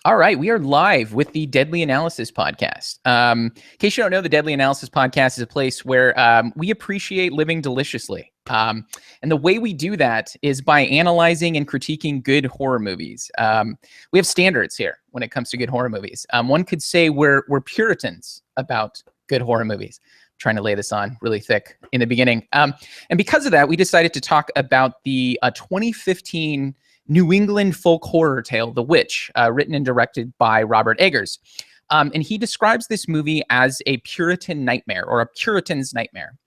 All right, we are live with the Deadly Analysis podcast. In case you don't know, the Deadly Analysis podcast is a place where we appreciate living deliciously. And the way we do that is by analyzing and critiquing good horror movies. We have standards here when it comes to good horror movies. One could say we're Puritans about good horror movies. I'm trying to lay this on really thick in the beginning. And because of that, we decided to talk about the 2015 New England folk horror tale, The Witch, written and directed by Robert Eggers. And he describes this movie as a Puritan nightmare, or a Puritan's nightmare,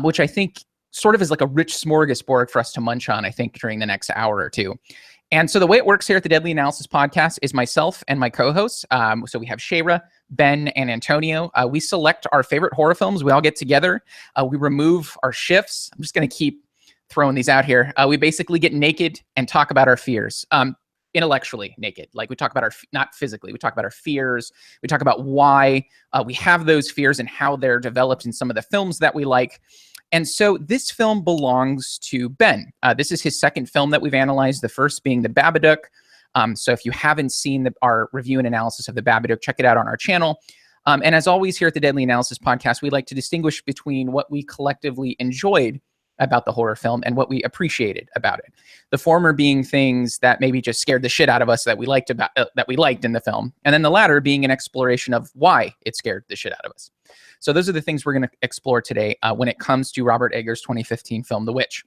which I think sort of is like a rich smorgasbord for us to munch on, I think, during the next hour or two. And so the way it works here at the Deadly Analysis podcast is myself and my co-hosts. So we have Shayra, Ben, and Antonio. We select our favorite horror films. We all get together. We remove our shifts. I'm just going to keep throwing these out here. We basically get naked and talk about our fears, intellectually naked. Like we talk about our, not physically, we talk about our fears. We talk about why we have those fears and how they're developed in some of the films that we like. And so this film belongs to Ben. This is his second film that we've analyzed, the first being The Babadook. So if you haven't seen our review and analysis of The Babadook, check it out on our channel. And as always here at the Deadly Analysis podcast, we like to distinguish between what we collectively enjoyed about the horror film and what we appreciated about it. The former being things that maybe just scared the shit out of us that we liked in the film, and then the latter being an exploration of why it scared the shit out of us. So those are the things we're going to explore today when it comes to Robert Eggers' 2015 film, The Witch.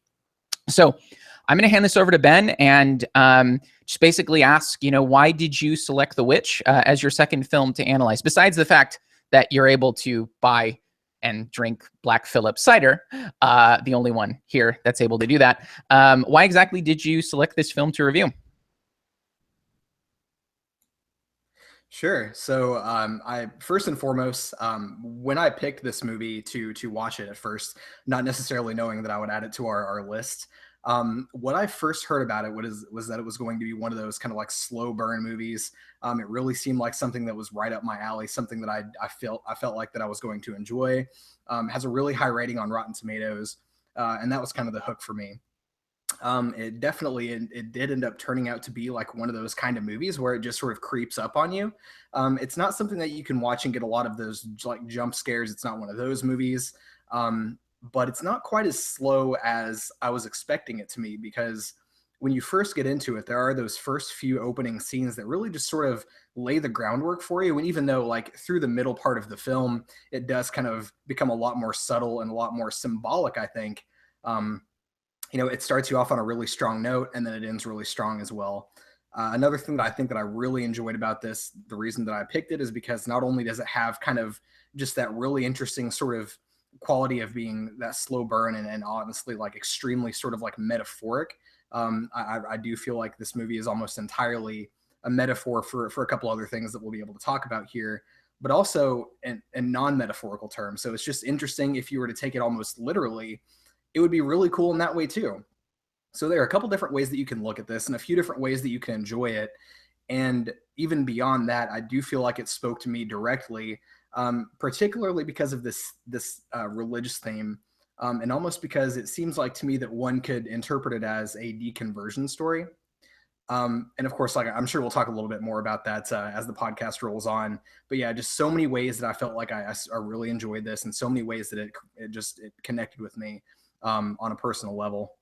So I'm going to hand this over to Ben and just basically ask, why did you select The Witch as your second film to analyze, besides the fact that you're able to buy and drink Black Phillip cider, the only one here that's able to do that. Why exactly did you select this film to review? Sure. So I first and foremost, when I picked this movie to watch it at first, not necessarily knowing that I would add it to our list, what I first heard about it was that it was going to be one of those kind of like slow burn movies. It really seemed like something that was right up my alley, something that I felt like that I was going to enjoy. Has a really high rating on Rotten Tomatoes, and that was kind of the hook for me. It did end up turning out to be like one of those kind of movies where it just sort of creeps up on you. It's not something that you can watch and get a lot of those like jump scares. It's not one of those movies. But it's not quite as slow as I was expecting it to be, because when you first get into it, there are those first few opening scenes that really just sort of lay the groundwork for you. And even though like through the middle part of the film, it does kind of become a lot more subtle and a lot more symbolic, I think, it starts you off on a really strong note and then it ends really strong as well. Another thing that I think that I really enjoyed about this, the reason that I picked it, is because not only does it have kind of just that really interesting sort of quality of being that slow burn and honestly like extremely sort of like metaphoric. I do feel like this movie is almost entirely a metaphor for a couple other things that we'll be able to talk about here, but also in non-metaphorical terms. So it's just interesting. If you were to take it almost literally, it would be really cool in that way too. So there are a couple different ways that you can look at this and a few different ways that you can enjoy it. And even beyond that, I do feel like it spoke to me directly, particularly because of this religious theme, and almost because it seems like to me that one could interpret it as a deconversion story. And of course, like I'm sure we'll talk a little bit more about that as the podcast rolls on. But yeah, just so many ways that I felt like I really enjoyed this, and so many ways that it connected with me on a personal level.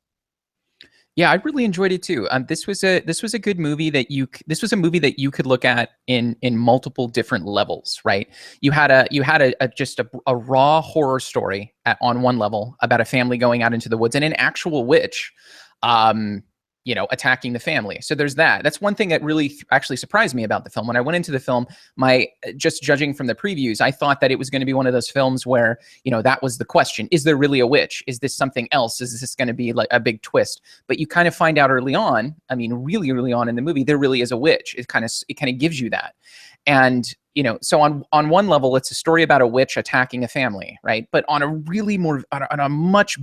Yeah, I really enjoyed it too. This was a good movie that you could look at in multiple different levels, right? You had a raw horror story on one level about a family going out into the woods and an actual witch, attacking the family. So there's that. That's one thing that really actually surprised me about the film. When I went into the film, just judging from the previews, I thought that it was going to be one of those films where, that was the question. Is there really a witch? Is this something else? Is this going to be like a big twist? But you kind of find out early on, really early on in the movie, there really is a witch. It kind of gives you that. And, so on one level, it's a story about a witch attacking a family, right? But on a much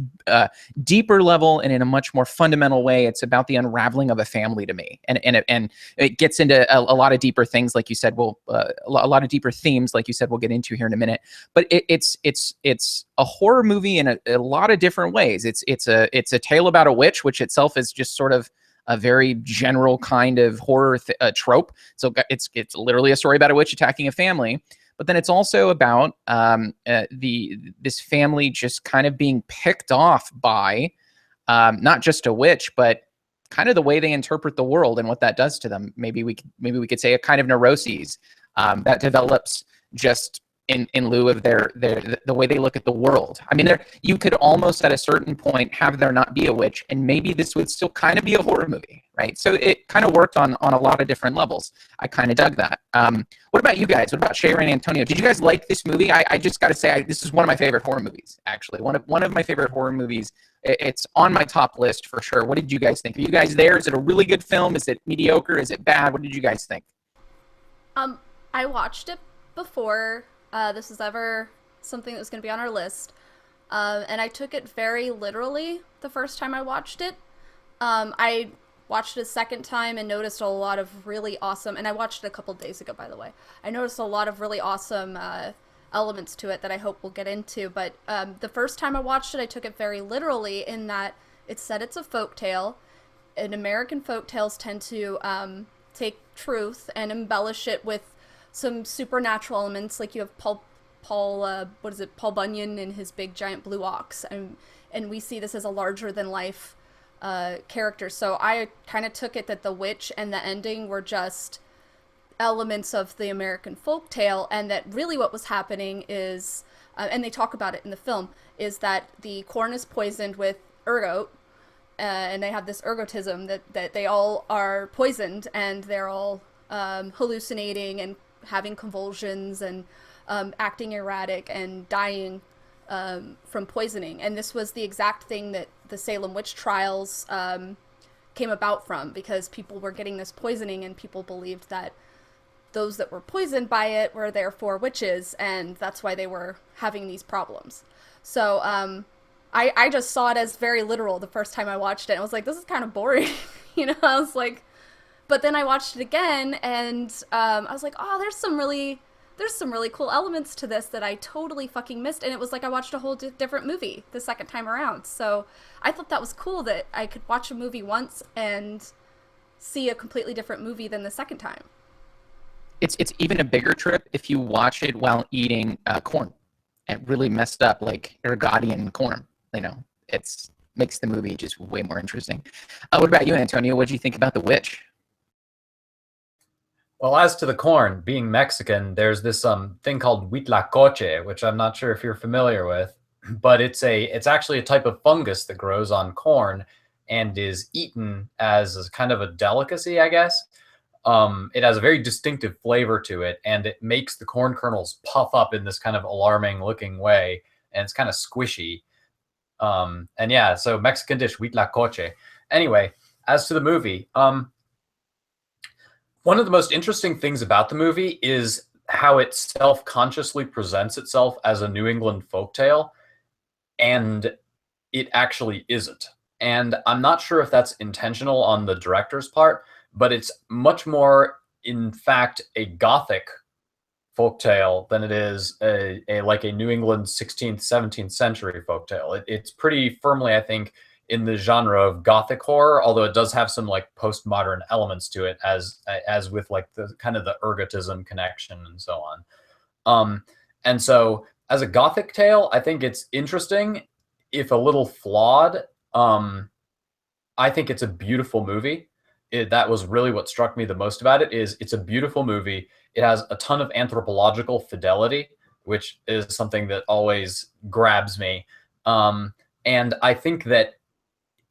deeper level and in a much more fundamental way, it's about the unraveling of a family to me. And it gets into a lot of deeper things, like you said, a lot of deeper themes, like you said, we'll get into here in a minute. But it's a horror movie in a lot of different ways. It's a tale about a witch, which itself is just sort of a very general kind of horror trope. So it's literally a story about a witch attacking a family. But then it's also about this family just kind of being picked off by not just a witch, but kind of the way they interpret the world and what that does to them. Maybe we could say a kind of neuroses that develops just in lieu of the way they look at the world. I mean, you could almost at a certain point have there not be a witch, and maybe this would still kind of be a horror movie, right? So it kind of worked on a lot of different levels. I kind of dug that. What about you guys? What about Shayra and Antonio? Did you guys like this movie? I just got to say, this is one of my favorite horror movies, actually. One of my favorite horror movies. It's on my top list for sure. What did you guys think? Are you guys there? Is it a really good film? Is it mediocre? Is it bad? What did you guys think? I watched it before this was ever something that was going to be on our list. And I took it very literally the first time I watched it. I watched it a second time and noticed a lot of really awesome, and I watched it a couple days ago, by the way. I noticed a lot of really awesome elements to it that I hope we'll get into. But the first time I watched it, I took it very literally in that it said it's a folktale. And American folktales tend to take truth and embellish it with some supernatural elements, like you have Paul Bunyan and his big giant blue ox, and we see this as a larger than life character. So I kind of took it that the witch and the ending were just elements of the American folktale, and that really what was happening is, and they talk about it in the film, is that the corn is poisoned with ergot, and they have this ergotism that they all are poisoned, and they're all hallucinating and having convulsions and acting erratic and dying from poisoning. And this was the exact thing that the Salem witch trials came about from, because people were getting this poisoning and people believed that those that were poisoned by it were therefore witches, and that's why they were having these problems. So I just saw it as very literal the first time I watched it. I was like, this is kind of boring. I was like, but then I watched it again, and I was like, oh, there's some really cool elements to this that I totally fucking missed. And it was like I watched a whole different movie the second time around. So I thought that was cool that I could watch a movie once and see a completely different movie than the second time. It's even a bigger trip if you watch it while eating corn, and really messed up like Ergodian corn. It makes the movie just way more interesting. What about you, Antonio? What did you think about The Witch? Well, as to the corn, being Mexican, there's this thing called huitlacoche, which I'm not sure if you're familiar with, but it's actually a type of fungus that grows on corn and is eaten as a kind of a delicacy, I guess. It has a very distinctive flavor to it, and it makes the corn kernels puff up in this kind of alarming looking way, and it's kind of squishy. And yeah, so Mexican dish, huitlacoche. Anyway, as to the movie, one of the most interesting things about the movie is how it self-consciously presents itself as a New England folktale, and it actually isn't. And I'm not sure if that's intentional on the director's part, but it's much more, in fact, a Gothic folktale than it is like a New England 16th, 17th century folktale. It's pretty firmly, I think, in the genre of Gothic horror, although it does have some like postmodern elements to it, as with like the kind of the ergotism connection and so on. And so as a Gothic tale, I think it's interesting, if a little flawed. I think it's a beautiful movie. That was really what struck me the most about it. Is it's a beautiful movie. It has a ton of anthropological fidelity, which is something that always grabs me. And I think that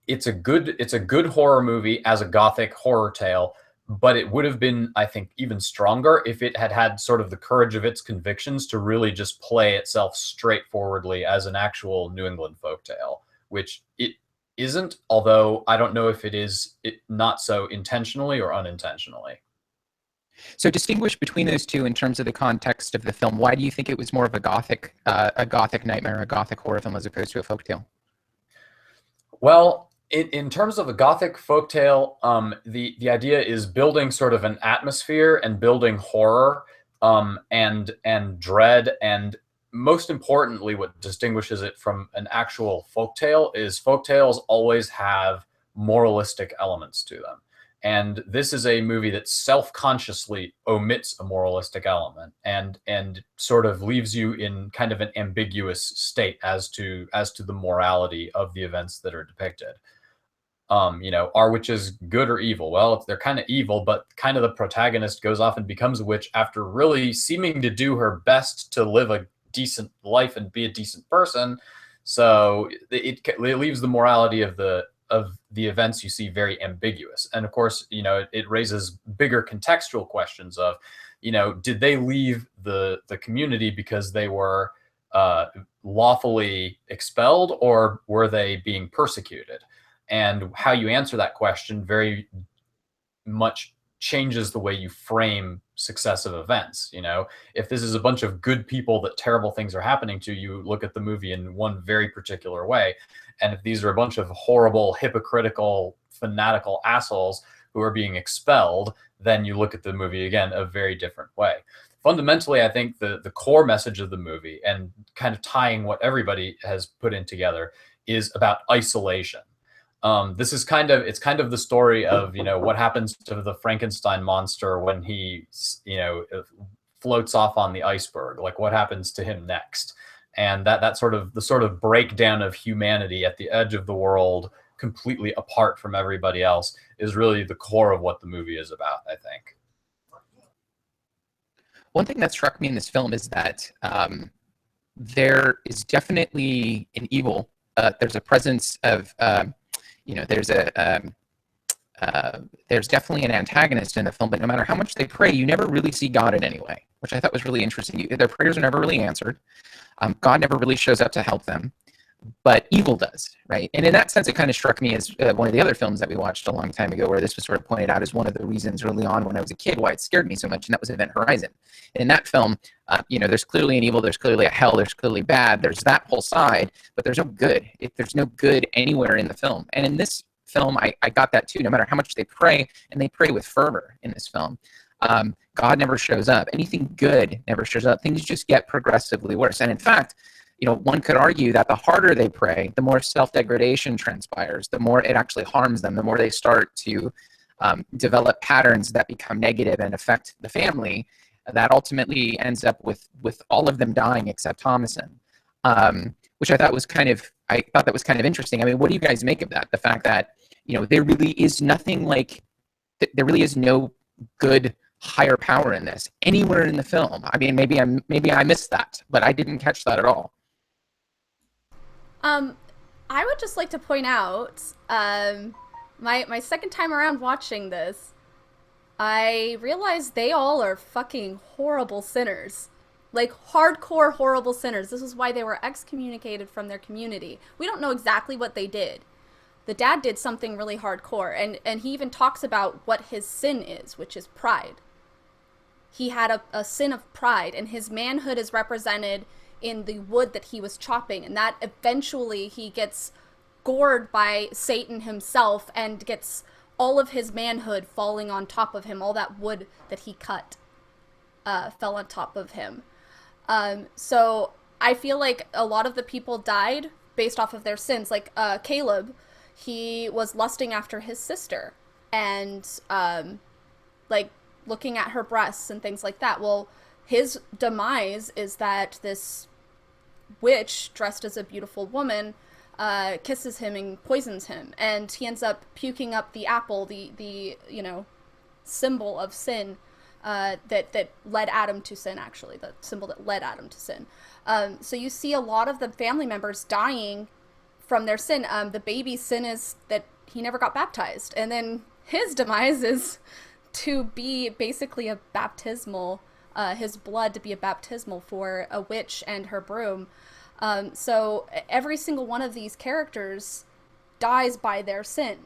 it's a good horror movie as a Gothic horror tale, but it would have been, I think, even stronger if it had had sort of the courage of its convictions to really just play itself straightforwardly as an actual New England folktale, which it isn't, although I don't know if it is not so intentionally or unintentionally. So distinguish between those two in terms of the context of the film. Why do you think it was more of a Gothic nightmare, a Gothic horror film, as opposed to a folktale? Well, in terms of a Gothic folktale, the idea is building sort of an atmosphere and building horror and dread, and most importantly, what distinguishes it from an actual folktale is folktales always have moralistic elements to them. And this is a movie that self-consciously omits a moralistic element and sort of leaves you in kind of an ambiguous state as to the morality of the events that are depicted. Are witches good or evil? Well, they're kind of evil, but kind of the protagonist goes off and becomes a witch after really seeming to do her best to live a decent life and be a decent person. So it leaves the morality of the events you see very ambiguous. And of course, it raises bigger contextual questions of, did they leave the community because they were lawfully expelled, or were they being persecuted? And how you answer that question very much changes the way you frame successive events. If this is a bunch of good people that terrible things are happening to, you look at the movie in one very particular way. And if these are a bunch of horrible, hypocritical, fanatical assholes who are being expelled, then you look at the movie again a very different way. Fundamentally, I think the core message of the movie, and kind of tying what everybody has put in together, is about isolation. This is kind of the story of, what happens to the Frankenstein monster when he, floats off on the iceberg. Like, what happens to him next? And that sort of breakdown of humanity at the edge of the world, completely apart from everybody else, is really the core of what the movie is about, I think. One thing that struck me in this film is that there is definitely an evil. There's a presence of there's definitely an antagonist in the film, but no matter how much they pray, you never really see God in any way, which I thought was really interesting. Their prayers are never really answered. God never really shows up to help them, but evil does, right? And in that sense, it kind of struck me as one of the other films that we watched a long time ago, where this was sort of pointed out as one of the reasons early on when I was a kid why it scared me so much, and that was Event Horizon. And in that film, there's clearly an evil, there's clearly a hell, there's clearly bad, there's that whole side, but there's no good. There's no good anywhere in the film. And in this film, I got that too. No matter how much they pray, and they pray with fervor in this film, God never shows up. Anything good never shows up. Things just get progressively worse. And in fact, one could argue that the harder they pray, the more self-degradation transpires, the more it actually harms them, the more they start to develop patterns that become negative and affect the family. That ultimately ends up with all of them dying except Thomason, which I thought was kind of interesting. I mean, what do you guys make of that? The fact that there really is nothing like, there really is no good higher power in this anywhere in the film. I mean, maybe I missed that, but I didn't catch that at all. I would just like to point out, my second time around watching this, I realized they all are fucking horrible sinners. Like, hardcore horrible sinners. This is why they were excommunicated from their community. We don't know exactly what they did. The dad did something really hardcore, and he even talks about what his sin is, which is pride. He had a sin of pride, and his manhood is represented in the wood that he was chopping, and that eventually he gets gored by Satan himself and gets all of his manhood falling on top of him. All that wood that he cut fell on top of him. So I feel like a lot of the people died based off of their sins. Like Caleb, he was lusting after his sister and like looking at her breasts and things like that. Well, his demise is that this witch dressed as a beautiful woman kisses him and poisons him, and he ends up puking up the apple, the symbol of sin that led Adam to sin, actually, the symbol that led Adam to sin. So you see a lot of the family members dying from their sin. The baby's sin is that he never got baptized, and then his demise is to be basically a baptismal, his blood to be a baptismal for a witch and her broom. So every single one of these characters dies by their sin.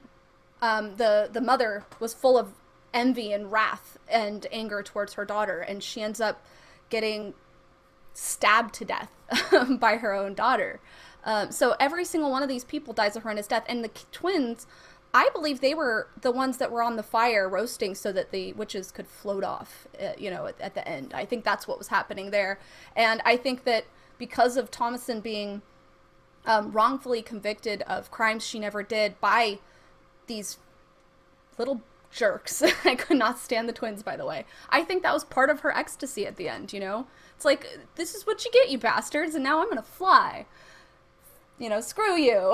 The mother was full of envy and wrath and anger towards her daughter, and she ends up getting stabbed to death by her own daughter. So every single one of these people dies a horrendous death. And the twins, I believe they were the ones that were on the fire roasting so that the witches could float off, at the end. I think that's what was happening there. And I think that because of Thomason being wrongfully convicted of crimes she never did by these little jerks. I could not stand the twins, by the way. I think that was part of her ecstasy at the end, you know? It's like, this is what you get, you bastards, and now I'm gonna fly. You know, screw you.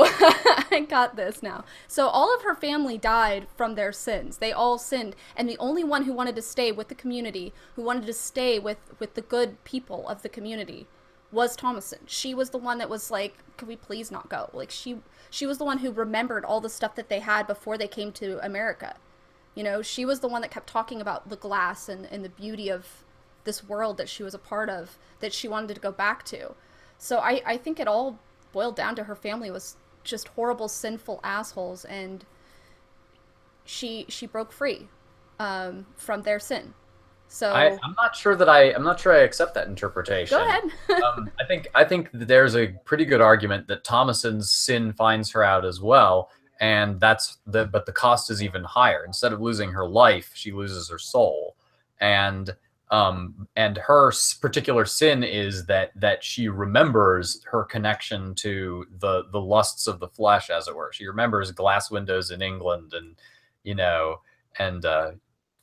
I got this now. So all of her family died from their sins. They all sinned. And the only one who wanted to stay with the community, who wanted to stay with the good people of the community, was Thomason. She was the one that was like, could we please not go? Like, she was the one who remembered all the stuff that they had before they came to America. You know, she was the one that kept talking about the glass and the beauty of this world that she was a part of, that she wanted to go back to. So I think it all boiled down to her family was just horrible, sinful assholes, and she broke free from their sin. So I'm not sure I accept that interpretation. Go ahead. I think that there's a pretty good argument that Thomason's sin finds her out as well, and but the cost is even higher. Instead of losing her life, she loses her soul, and her particular sin is that she remembers her connection to the lusts of the flesh, as it were. She remembers glass windows in England, and and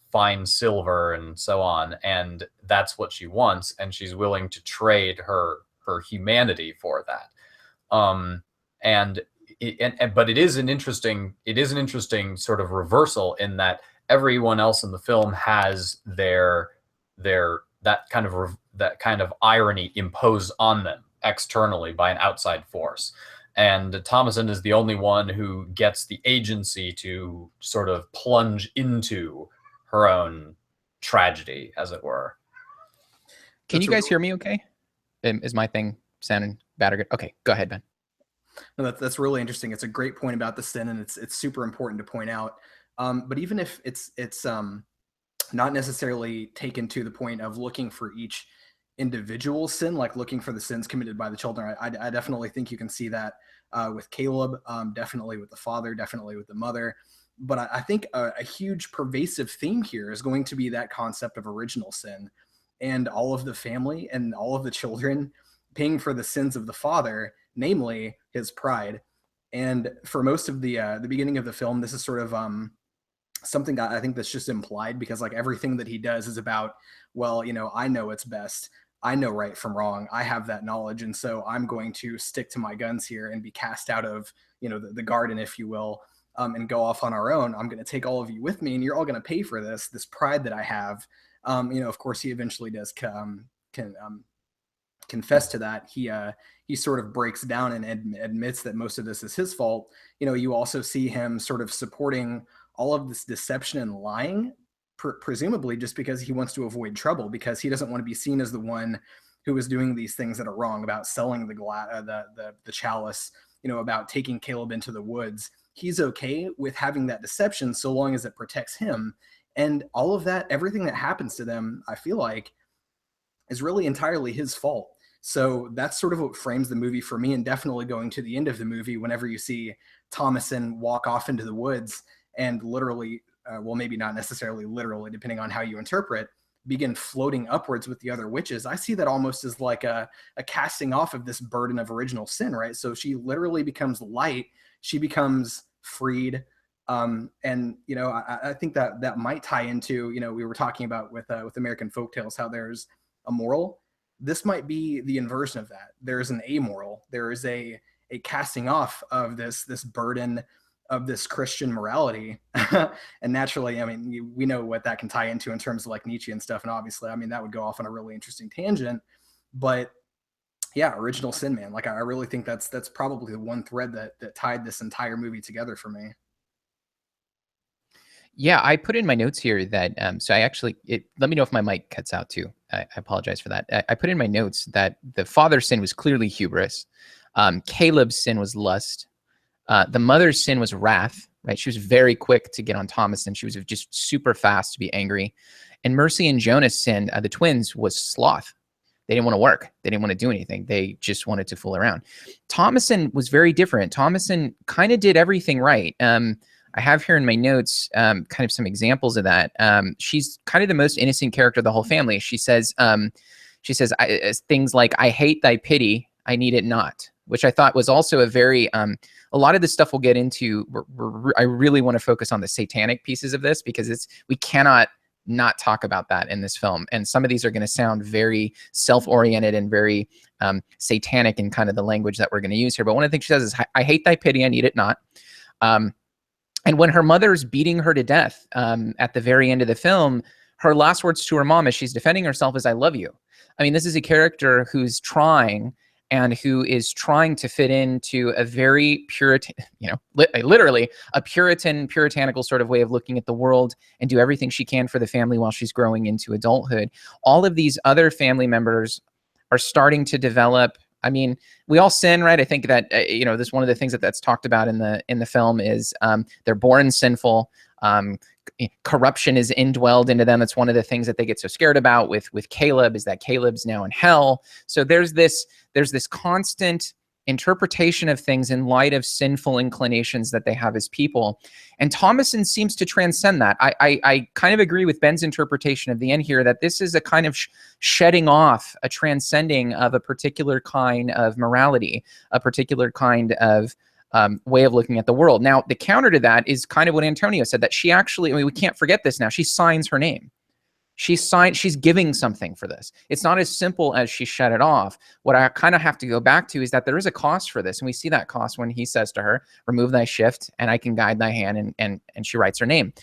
fine silver and so on, and that's what she wants, and she's willing to trade her humanity for that. But it is an interesting sort of reversal in that everyone else in the film has that kind of irony imposed on them externally by an outside force, and Thomason is the only one who gets the agency to sort of plunge into her own tragedy, as it were. Can you guys hear me okay? Is my thing sounding bad or good? Okay, go ahead, Ben. No, that's really interesting. It's a great point about the sin, and it's super important to point out. But even if it's not necessarily taken to the point of looking for each individual sin, like looking for the sins committed by the children, I definitely think you can see that with Caleb, definitely with the father, definitely with the mother. But I think a huge pervasive theme here is going to be that concept of original sin, and all of the family and all of the children paying for the sins of the father, namely his pride. And for most of the beginning of the film, this is sort of something that I think that's just implied, because like everything that he does is about, well, I know what's best. I know right from wrong. I have that knowledge. And so I'm going to stick to my guns here and be cast out of, the garden, if you will, and go off on our own. I'm going to take all of you with me, and you're all going to pay for this pride that I have. Of course, he eventually does confess to that. He sort of breaks down and admits that most of this is his fault. You also see him sort of supporting all of this deception and lying, presumably just because he wants to avoid trouble, because he doesn't want to be seen as the one who is doing these things that are wrong, about selling the chalice, about taking Caleb into the woods. He's okay with having that deception so long as it protects him. And all of that, everything that happens to them, I feel like, is really entirely his fault. So that's sort of what frames the movie for me, and definitely going to the end of the movie, whenever you see Thomason walk off into the woods and literally, well, maybe not necessarily literally, depending on how you interpret, begin floating upwards with the other witches. I see that almost as like a casting off of this burden of original sin, right? So she literally becomes light. She becomes freed. And, I think that might tie into, we were talking about with American folktales, how there's a moral. This might be the inversion of that. There's an amoral. There is a casting off of this burden of this Christian morality. And naturally, we know what that can tie into in terms of like Nietzsche and stuff. And obviously, that would go off on a really interesting tangent. But yeah, original sin, man. Like, I really think that's probably the one thread that tied this entire movie together for me. Yeah, I put in my notes here that, so I actually, let me know if my mic cuts out too. I apologize for that. I put in my notes that the father's sin was clearly hubris. Caleb's sin was lust. The mother's sin was wrath, right? She was very quick to get on Thomason. She was just super fast to be angry. And Mercy and Jonah's sin, the twins, was sloth. They didn't want to work. They didn't want to do anything. They just wanted to fool around. Thomason was very different. Thomason kind of did everything right. I have here in my notes kind of some examples of that. She's kind of the most innocent character of the whole family. She says things like, "I hate thy pity, I need it not." which I thought was also a very, a lot of this stuff we'll get into. I really want to focus on the satanic pieces of this, because we cannot not talk about that in this film. And some of these are going to sound very self-oriented and very satanic in kind of the language that we're going to use here. But one of the things she says is, I hate thy pity, I need it not. And when her mother's beating her to death at the very end of the film, her last words to her mom as she's defending herself is, I love you. I mean, this is a character who's trying and who is trying to fit into a very Puritan, literally a puritanical sort of way of looking at the world, and do everything she can for the family while she's growing into adulthood. All of these other family members are starting to develop. I mean, we all sin, right? I think that, this one of the things that's talked about in the film is they're born sinful. Corruption is indwelled into them. It's one of the things that they get so scared about with Caleb, is that Caleb's now in hell. So there's this constant interpretation of things in light of sinful inclinations that they have as people. And Thomason seems to transcend that. I kind of agree with Ben's interpretation of the end here, that this is a kind of shedding off, a transcending of a particular kind of morality, a particular kind of way of looking at the world. Now, the counter to that is kind of what Antonio said, that she actually, we can't forget this now, she signs her name. She's giving something for this. It's not as simple as she shut it off. What I kind of have to go back to is that there is a cost for this. And we see that cost when he says to her, remove thy shift and I can guide thy hand, and she writes her name.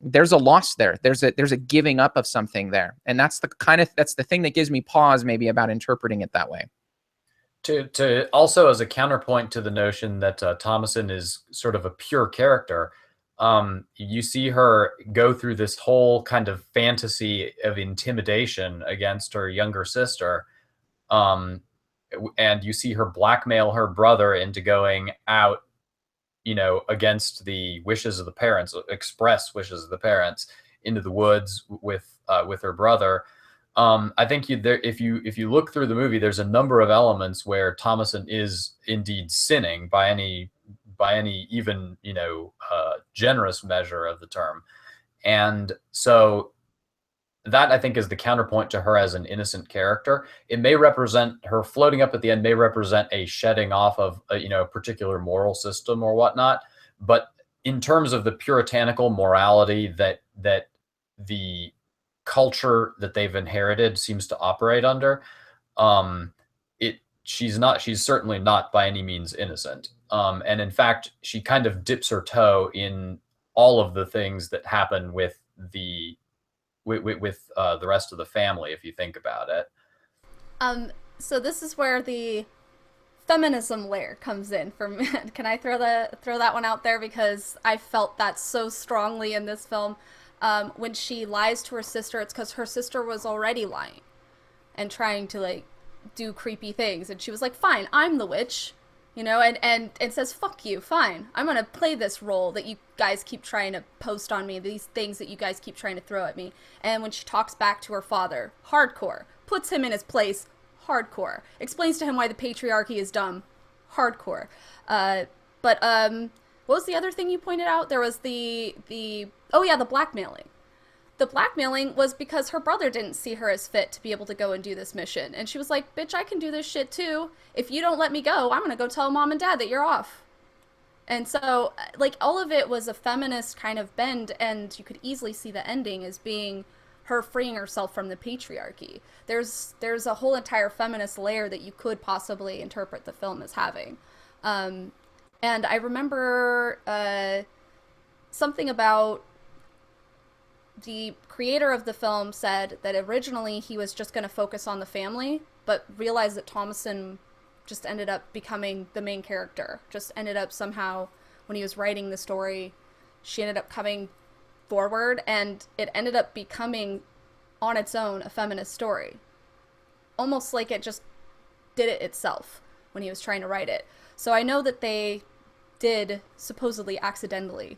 There's a loss there. There's a giving up of something there. And that's the thing that gives me pause maybe about interpreting it that way. To also, as a counterpoint to the notion that Thomason is sort of a pure character, you see her go through this whole kind of fantasy of intimidation against her younger sister, and you see her blackmail her brother into going out, against the wishes of the parents, express wishes of the parents, into the woods with her brother. I think if you look through the movie, there's a number of elements where Thomason is indeed sinning by any even generous measure of the term. And so that, I think, is the counterpoint to her as an innocent character. It may represent her floating up at the end, may represent a shedding off of a particular moral system or whatnot. But in terms of the puritanical morality that the culture that they've inherited seems to operate under, she's certainly not by any means innocent. And in fact, she kind of dips her toe in all of the things that happen with the rest of the family, if you think about it. So this is where the feminism layer comes in for me. Can I throw that one out there, because I felt that so strongly in this film. When she lies to her sister, it's because her sister was already lying and trying to do creepy things, and she was like, fine, I'm the witch, and says, fuck you, fine, I'm gonna play this role that you guys keep trying to post on me, these things that you guys keep trying to throw at me. And when she talks back to her father, hardcore, puts him in his place, hardcore, explains to him why the patriarchy is dumb, hardcore. But what was the other thing you pointed out? There was the blackmailing. The blackmailing was because her brother didn't see her as fit to be able to go and do this mission. And she was like, bitch, I can do this shit too. If you don't let me go, I'm going to go tell mom and dad that you're off. And so, all of it was a feminist kind of bend, and you could easily see the ending as being her freeing herself from the patriarchy. There's a whole entire feminist layer that you could possibly interpret the film as having. And I remember something about the creator of the film said that originally he was just going to focus on the family, but realized that Thomason just ended up becoming the main character. Just ended up somehow, when he was writing the story, she ended up coming forward, and it ended up becoming, on its own, a feminist story. Almost like it just did it itself when he was trying to write it. So I know that they did supposedly accidentally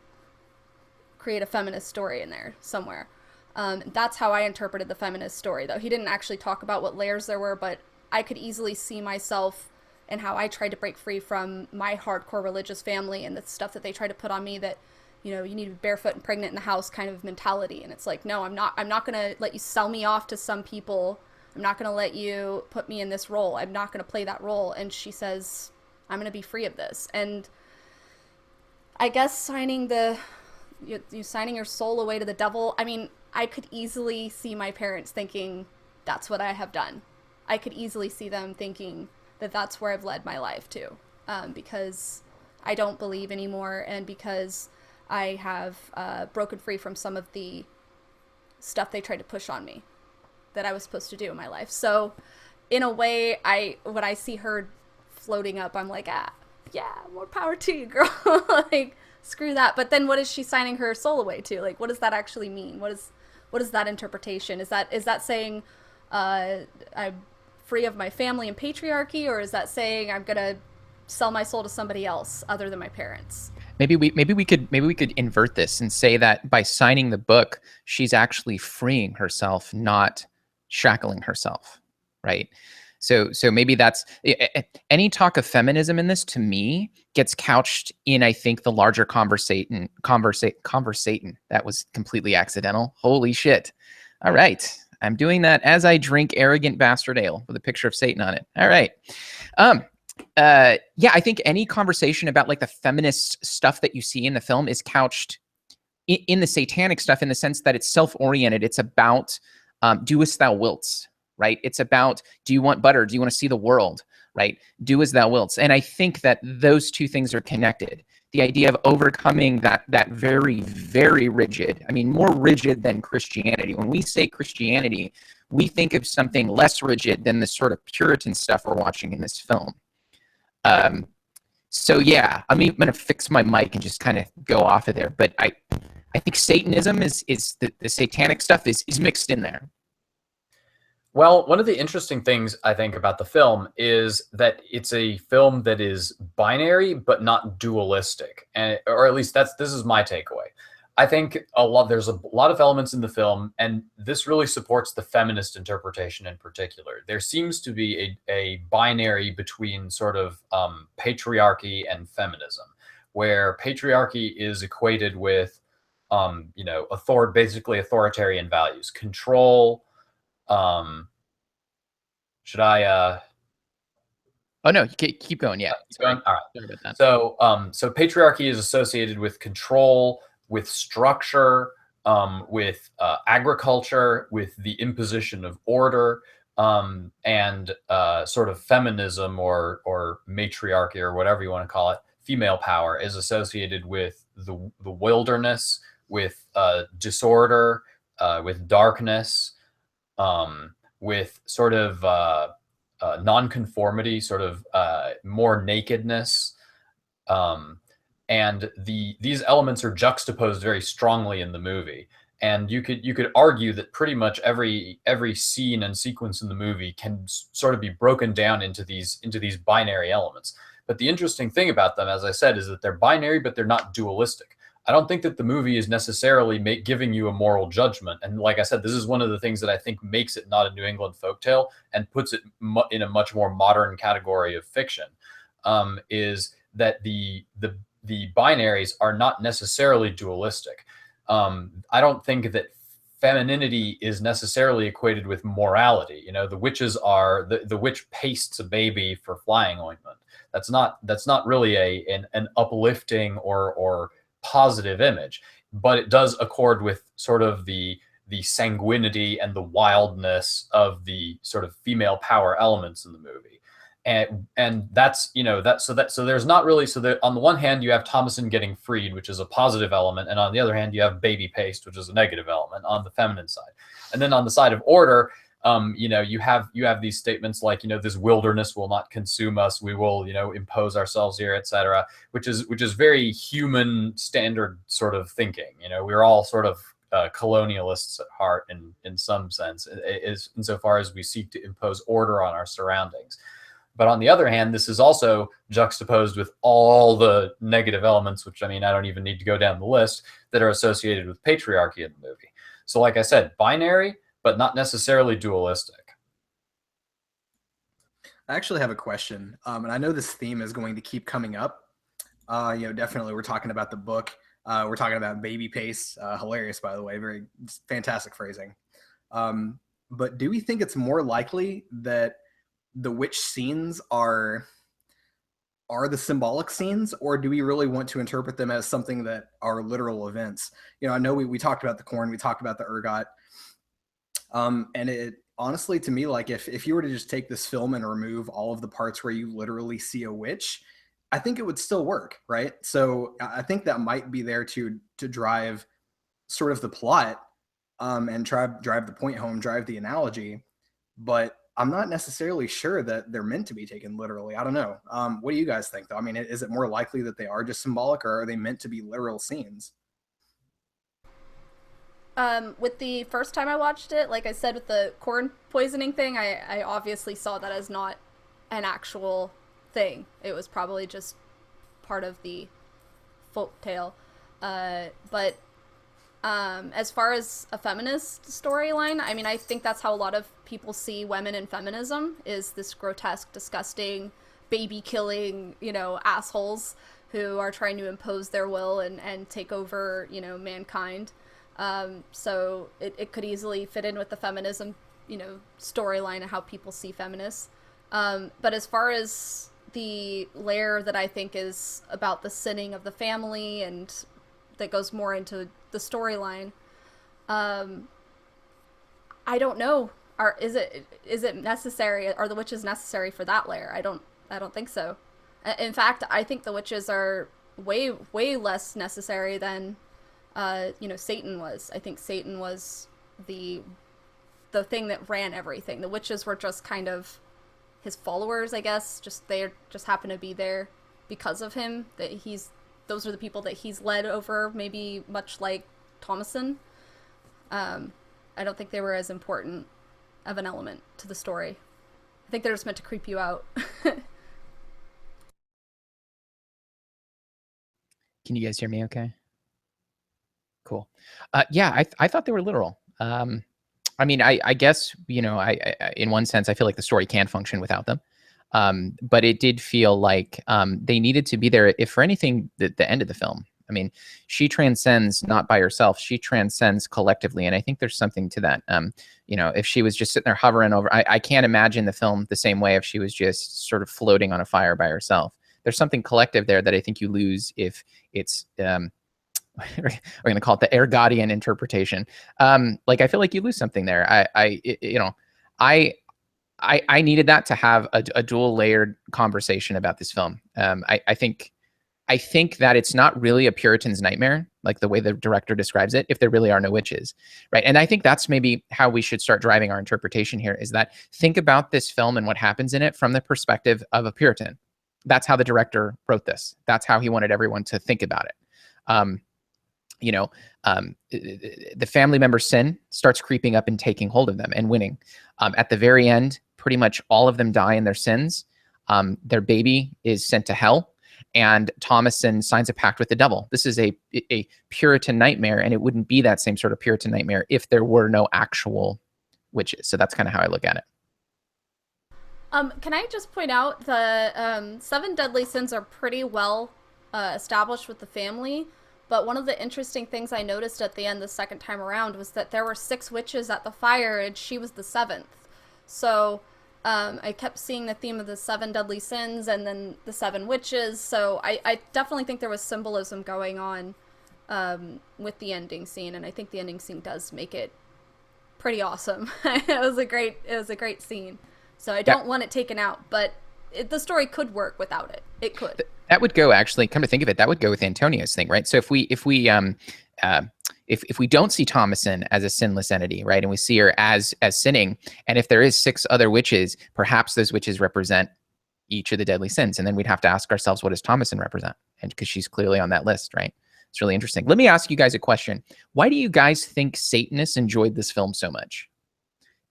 create a feminist story in there somewhere. That's how I interpreted the feminist story, though. He didn't actually talk about what layers there were, but I could easily see myself and how I tried to break free from my hardcore religious family and the stuff that they tried to put on me, that, you need to be barefoot and pregnant in the house kind of mentality. And it's like, no, I'm not going to let you sell me off to some people I'm not going to let you put me in this role. I'm not going to play that role. And she says, I'm going to be free of this. And I guess signing signing your soul away to the devil. I mean, I could easily see my parents thinking that's what I have done. I could easily see them thinking that that's where I've led my life to, because I don't believe anymore, and because I have broken free from some of the stuff they tried to push on me that I was supposed to do in my life. So in a way, when I see her floating up, I'm like, yeah, more power to you, girl. Like, screw that. But then what is she signing her soul away to? Like, what does that actually mean? What is that interpretation? Is that saying I'm free of my family and patriarchy, or is that saying I'm gonna sell my soul to somebody else other than my parents? Maybe we could invert this and say that by signing the book, she's actually freeing herself, not shackling herself, right? So maybe that's any talk of feminism in this, to me, gets couched in, I think, the larger conversation. That was completely accidental. Holy shit. All right. I'm doing that as I drink arrogant bastard ale with a picture of Satan on it. All right. Yeah, I think any conversation about like the feminist stuff that you see in the film is couched in the satanic stuff, in the sense that it's self-oriented. It's about doest thou wilt, right? It's about, do you want butter? Do you want to see the world, right? Do as thou wilt. And I think that those two things are connected. The idea of overcoming that very, very rigid, I mean, more rigid than Christianity. When we say Christianity, we think of something less rigid than the sort of Puritan stuff we're watching in this film. So yeah, I'm going to fix my mic and just kind of go off of there. But I think Satanism is the satanic stuff is mixed in there. Well, one of the interesting things I think about the film is that it's a film that is binary but not dualistic, or at least this is my takeaway. I think there's a lot of elements in the film, and this really supports the feminist interpretation in particular. There seems to be a binary between sort of patriarchy and feminism, where patriarchy is equated with basically authoritarian values, control. Should I? Oh no, keep going. Yeah, keep going. All right. Sorry about that. So patriarchy is associated with control, with structure, with agriculture, with the imposition of order, and sort of feminism or matriarchy or whatever you want to call it. Female power is associated with the wilderness, with disorder, with darkness, with sort of nonconformity, sort of more nakedness. And these elements are juxtaposed very strongly in the movie. And you could argue that pretty much every scene and sequence in the movie can sort of be broken down into these binary elements. But the interesting thing about them, as I said, is that they're binary, but they're not dualistic. I don't think that the movie is necessarily giving you a moral judgment. And like I said, this is one of the things that I think makes it not a New England folktale and puts it in a much more modern category of fiction, is that the binaries are not necessarily dualistic. I don't think that femininity is necessarily equated with morality. The witches are the witch pastes a baby for flying ointment. That's not really an uplifting or positive image, but it does accord with sort of the sanguinity and the wildness of the sort of female power elements in the movie. And that's, so there's not really, on the one hand, you have Thomason getting freed, which is a positive element. And on the other hand, you have baby paste, which is a negative element on the feminine side. And then on the side of order, you have these statements like, this wilderness will not consume us. We will, impose ourselves here, etc., which is very human standard sort of thinking. We're all sort of colonialists at heart in some sense, insofar as we seek to impose order on our surroundings. But on the other hand, this is also juxtaposed with all the negative elements, which, I don't even need to go down the list, that are associated with patriarchy in the movie. So like I said, binary, but not necessarily dualistic. I actually have a question, and I know this theme is going to keep coming up. Definitely we're talking about the book. We're talking about baby paste. Hilarious, by the way. Very fantastic phrasing. but do we think it's more likely that the witch scenes are the symbolic scenes, or do we really want to interpret them as something that are literal events? You know, I know we talked about the corn, we talked about the ergot, and it honestly, to me, like if you were to just take this film and remove all of the parts where you literally see a witch, I think it would still work, right? So I think that might be there to drive sort of the plot, and drive the point home, drive the analogy, but I'm not necessarily sure that they're meant to be taken literally. I don't know. What do you guys think, though? I mean, is it more likely that they are just symbolic, or are they meant to be literal scenes? With the first time I watched it, like I said, with the corn poisoning thing, I obviously saw that as not an actual thing. It was probably just part of the folk tale. But as far as a feminist storyline, I mean, I think that's how a lot of people see women in feminism, is this grotesque, disgusting, baby-killing, you know, assholes who are trying to impose their will and take over, you know, mankind. So it could easily fit in with the feminism, you know, storyline and how people see feminists. But as far as the layer that I think is about the sinning of the family and that goes more into the storyline, I don't know. Is it necessary? Are the witches necessary for that layer? I don't think so. In fact, I think the witches are way less necessary than you know, Satan was. I think Satan was the thing that ran everything. The witches were just kind of his followers, I guess. They just happen to be there because of him. Those are the people that he's led over, maybe much like Thomason. I don't think they were as important of an element to the story. I think they're just meant to creep you out. Can you guys hear me okay? Cool. Yeah, I thought they were literal. I mean, I guess, you know, I in one sense, I feel like the story can function without them. But it did feel like they needed to be there, if for anything, the end of the film. I mean, she transcends not by herself, she transcends collectively. And I think there's something to that. You know, if she was just sitting there hovering over, I can't imagine the film the same way if she was just sort of floating on a fire by herself. There's something collective there that I think you lose if it's, we're going to call it the Ergodian interpretation. Like, I feel like you lose something there. I needed that to have a dual layered conversation about this film. I think that it's not really a Puritan's nightmare, like the way the director describes it, if there really are no witches, right? And I think that's maybe how we should start driving our interpretation here, is that think about this film and what happens in it from the perspective of a Puritan. That's how the director wrote this. That's how he wanted everyone to think about it. The family member's sin starts creeping up and taking hold of them and winning. At the very end, pretty much all of them die in their sins. Their baby is sent to hell, and Thomason signs a pact with the devil. This is a Puritan nightmare, and it wouldn't be that same sort of Puritan nightmare if there were no actual witches. So that's kind of how I look at it. Can I just point out the 7 deadly sins are pretty well established with the family, but one of the interesting things I noticed at the end the second time around was that there were 6 witches at the fire, and she was the 7th. So I kept seeing the theme of the 7 deadly sins and then the 7 witches. So I definitely think there was symbolism going on with the ending scene, and I think the ending scene does make it pretty awesome. It was a great scene. So I don't want it taken out, but the story could work without it. It could. That would go, actually, come to think of it, that would go with Antonio's thing, right? So if we don't see Thomason as a sinless entity, right, and we see her as sinning, and if there is 6 other witches, perhaps those witches represent each of the deadly sins, and then we'd have to ask ourselves, what does Thomason represent? And because she's clearly on that list, right? It's really interesting. Let me ask you guys a question. Why do you guys think Satanists enjoyed this film so much?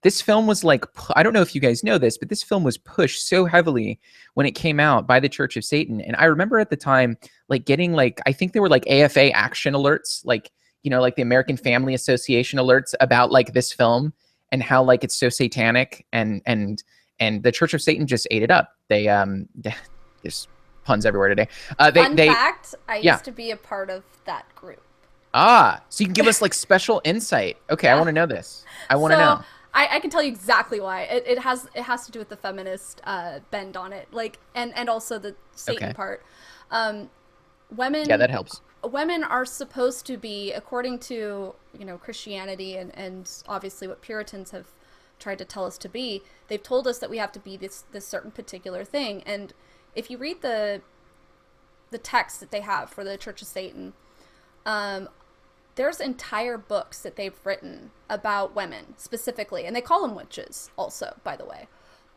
This film was like, I don't know if you guys know this, but this film was pushed so heavily when it came out by the Church of Satan. And I remember at the time, like getting like, I think there were like AFA action alerts, like, you know, like the American Family Association alerts about like this film and how like it's so satanic, and the Church of Satan just ate it up. There's puns everywhere today. Fun fact, I used to be a part of that group. So you can give us like special insight. Okay, yeah. I want to know this. I want to know. I can tell you exactly why. It has to do with the feminist bend on it, like, and also the Satan part. Women. Yeah, that helps. Women are supposed to be, according to, you know, Christianity and obviously what Puritans have tried to tell us to be. They've told us that we have to be this certain particular thing. And if you read the text that they have for the Church of Satan, there's entire books that they've written about women specifically, and they call them witches also, by the way.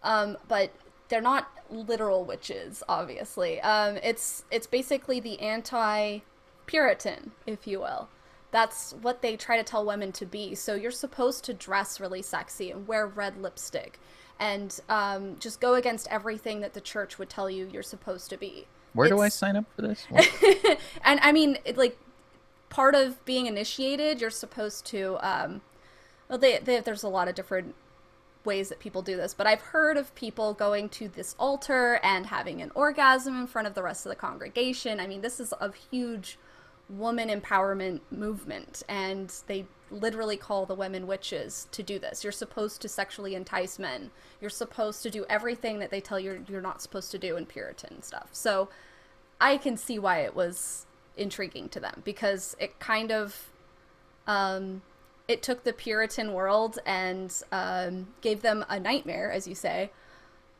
But they're not literal witches, obviously. It's basically the anti-Puritan, if you will. That's what they try to tell women to be. So you're supposed to dress really sexy and wear red lipstick and just go against everything that the church would tell you you're supposed to be. Where do I sign up for this? And I mean, like, part of being initiated, you're supposed to, well, there's a lot of different ways that people do this, but I've heard of people going to this altar and having an orgasm in front of the rest of the congregation. I mean, this is a huge woman empowerment movement, and they literally call the women witches to do this. You're supposed to sexually entice men. You're supposed to do everything that they tell you you're not supposed to do in Puritan stuff. So I can see why it was intriguing to them, because it kind of it took the Puritan world and gave them a nightmare, as you say,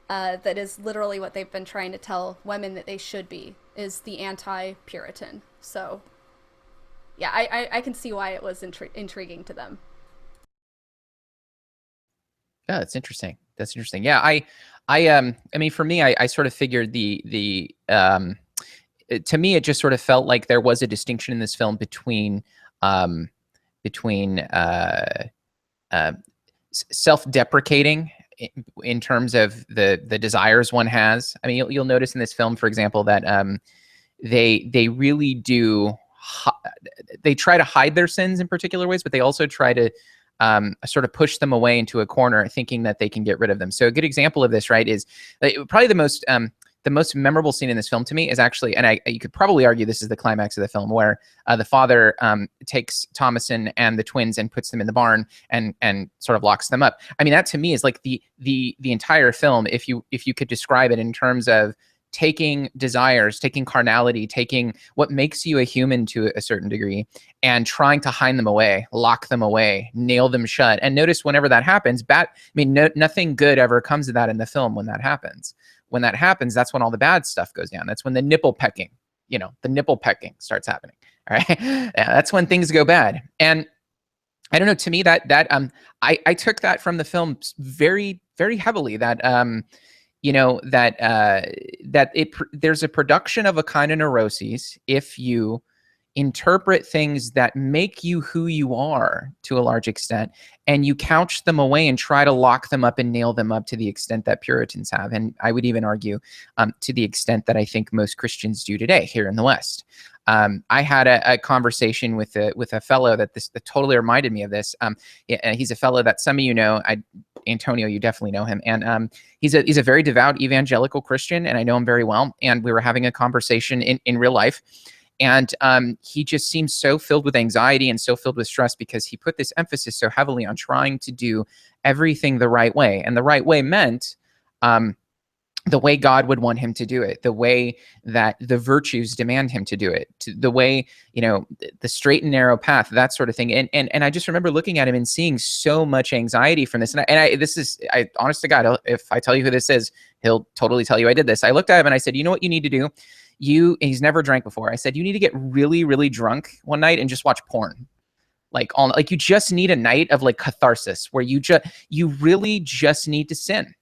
that is literally what they've been trying to tell women that they should be, is the anti-Puritan. So yeah, I can see why it was intriguing to them. Yeah, that's interesting. That's interesting. Yeah, I mean, for me, I sort of figured to me, it just sort of felt like there was a distinction in this film between self-deprecating in terms of the desires one has. I mean, you'll notice in this film, for example, that they really do. They try to hide their sins in particular ways, but they also try to sort of push them away into a corner, thinking that they can get rid of them. So a good example of this, right, is probably the most memorable scene in this film to me is actually, and you could probably argue this is the climax of the film, where the father takes Thomason and the twins and puts them in the barn and sort of locks them up. I mean, that to me is like the entire film, if you could describe it in terms of taking desires, taking carnality, taking what makes you a human to a certain degree, and trying to hide them away, lock them away, nail them shut. And notice whenever that happens, nothing good ever comes of that in the film when that happens. When that happens, that's when all the bad stuff goes down. That's when the nipple pecking, starts happening. All right. Yeah, that's when things go bad. And I don't know, to me I took that from the film very, very heavily, that there's a production of a kind of neuroses if you interpret things that make you who you are to a large extent, and you couch them away and try to lock them up and nail them up to the extent that Puritans have. And I would even argue to the extent that I think most Christians do today here in the West. I had a conversation with a fellow that totally reminded me of this. He's a fellow that some of you know. Antonio, you definitely know him. And he's a very devout evangelical Christian, and I know him very well. And we were having a conversation in real life. And he just seems so filled with anxiety and so filled with stress because he put this emphasis so heavily on trying to do everything the right way. And the right way meant the way God would want him to do it, the way that the virtues demand him to do it, the way, the straight and narrow path, that sort of thing. And I just remember looking at him and seeing so much anxiety from this. And honest to God, if I tell you who this is, he'll totally tell you I did this. I looked at him and I said, you know what you need to do? He's never drank before. I said, you need to get really, really drunk one night and just watch porn. You just need a night of catharsis where you really just need to sin.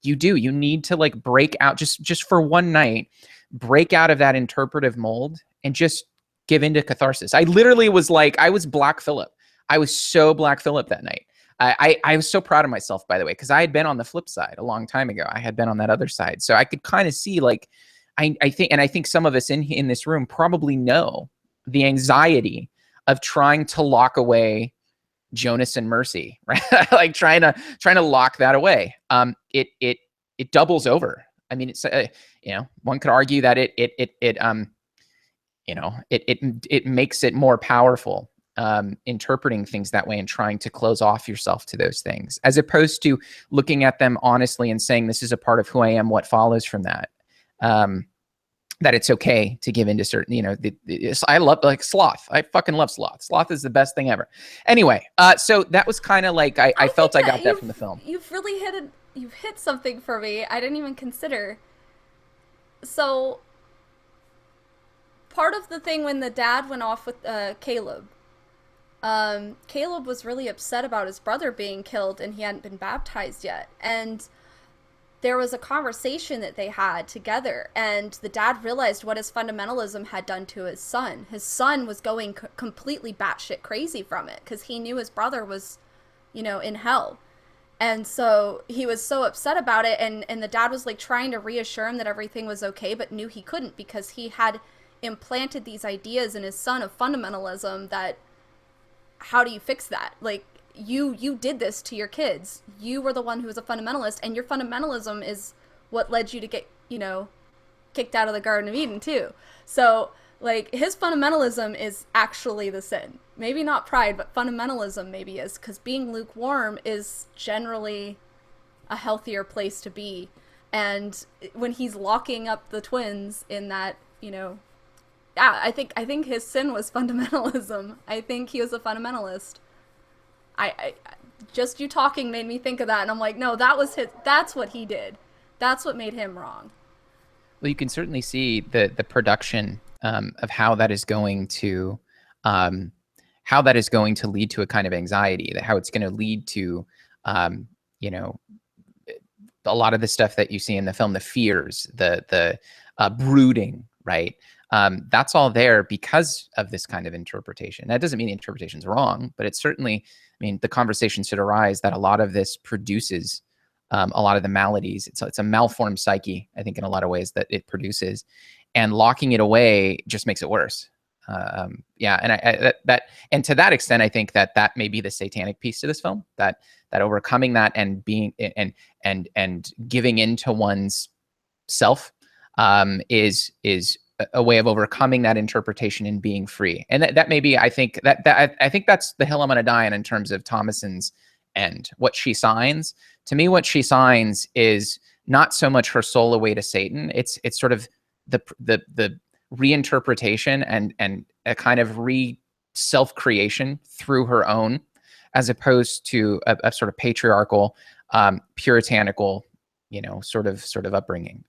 You do. You need to break out just for one night, break out of that interpretive mold and just give into catharsis. I literally was I was Black Phillip. I was so Black Phillip that night. I was so proud of myself, by the way, because I had been on the flip side a long time ago. I had been on that other side. So I could kind of see I think some of us in this room probably know the anxiety of trying to lock away Jonas and Mercy, right? trying to lock that away. It doubles over. I mean, it's one could argue that it makes it more powerful. interpreting things that way and trying to close off yourself to those things, as opposed to looking at them honestly and saying, this is a part of who I am, what follows from that. That it's okay to give into certain, you know, I love, like, sloth. I fucking love sloth. Sloth is the best thing ever. Anyway, so that was kind of like, I felt I got that from the film. You've really you've hit something for me I didn't even consider. So part of the thing when the dad went off with Caleb, Caleb was really upset about his brother being killed and he hadn't been baptized yet. And there was a conversation that they had together, and the dad realized what his fundamentalism had done to his son. His son was going completely batshit crazy from it because he knew his brother was, you know, in hell. And so he was so upset about it, and the dad was like trying to reassure him that everything was okay, but knew he couldn't because he had implanted these ideas in his son of fundamentalism that, how do you fix that? Like, you did this to your kids. You were the one who was a fundamentalist, and your fundamentalism is what led you to get, you know, kicked out of the Garden of Eden too. So, like, his fundamentalism is actually the sin. Maybe not pride, but fundamentalism maybe is, because being lukewarm is generally a healthier place to be. And when he's locking up the twins in that, you know, yeah, I think his sin was fundamentalism. I think he was a fundamentalist. I just you talking made me think of that, and I'm like, no, that's what he did. That's what made him wrong. Well, you can certainly see the production of how that is going to lead to a kind of anxiety, that how it's going to lead to you know, a lot of the stuff that you see in the film, the fears, the brooding, right? That's all there because of this kind of interpretation. That doesn't mean the interpretation's wrong, but it's certainly, I mean, the conversation should arise that a lot of this produces a lot of the maladies. It's a malformed psyche, I think, in a lot of ways that it produces, and locking it away just makes it worse. Yeah, and and to that extent, I think that may be the satanic piece to this film, that overcoming that and being and giving into one's self is a way of overcoming that interpretation and being free. And that may be, I think that's the hill I'm going to die on in terms of Thomason's end. What she signs, to me, what she signs is not so much her soul away to Satan. It's sort of the reinterpretation and a kind of self-creation through her own, as opposed to a sort of patriarchal, puritanical, you know, sort of upbringing.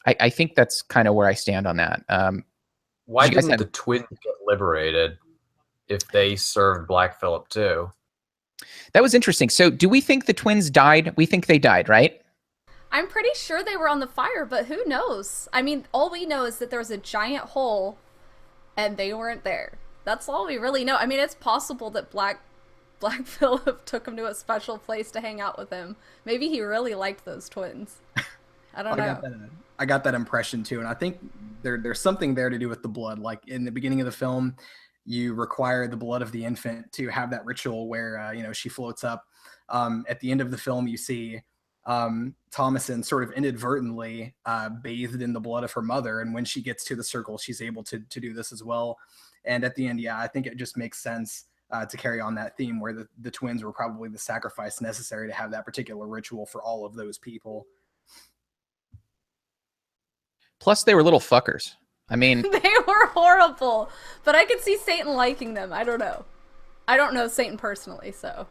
I think that's kind of where I stand on that. Why didn't the twins get liberated if they served Black Phillip too? That was interesting. So do we think the twins died? We think they died, right? I'm pretty sure they were on the fire, but who knows? I mean, all we know is that there was a giant hole and they weren't there. That's all we really know. I mean, it's possible that Black Phillip took him to a special place to hang out with him. Maybe he really liked those twins. I don't know. I got that impression too, and I think there's something there to do with the blood. Like in the beginning of the film, you require the blood of the infant to have that ritual where you know, she floats up. At the end of the film, you see Thomason sort of inadvertently bathed in the blood of her mother, and when she gets to the circle, she's able to do this as well. And at the end, yeah, I think it just makes sense to carry on that theme where the twins were probably the sacrifice necessary to have that particular ritual for all of those people. Plus, they were little fuckers. I mean, they were horrible, but I could see Satan liking them. I don't know. I don't know Satan personally, so.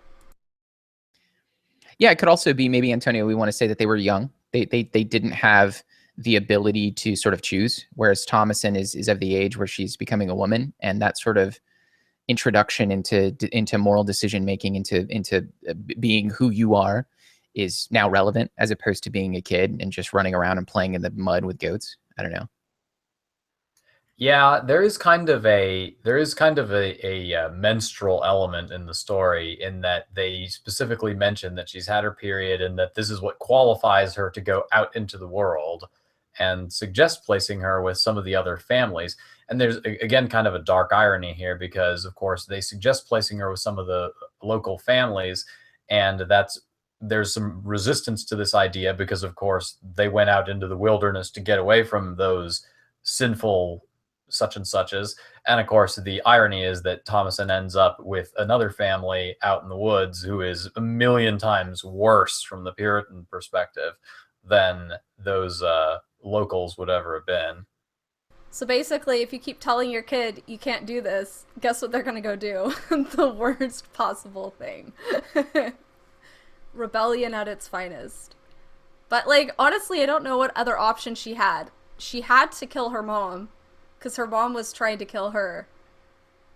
Yeah, it could also be, maybe, Antonio, we want to say that they were young. They didn't have the ability to sort of choose, whereas Thomason is of the age where she's becoming a woman, and that sort of introduction into moral decision making, into being who you are, is now relevant, as opposed to being a kid and just running around and playing in the mud with goats. I don't know. Yeah, there is kind of a menstrual element in the story, in that they specifically mention that she's had her period and that this is what qualifies her to go out into the world, and suggest placing her with some of the other families. And there's, again, kind of a dark irony here, because of course they suggest placing her with some of the local families, and there's some resistance to this idea because, of course, they went out into the wilderness to get away from those sinful such and suches. And of course, the irony is that Thomason ends up with another family out in the woods who is a million times worse from the Puritan perspective than those locals would ever have been. So basically, if you keep telling your kid you can't do this, guess what they're gonna go do? The worst possible thing. Rebellion at its finest. But, like, honestly, I don't know what other option she had. She had to kill her mom, because her mom was trying to kill her.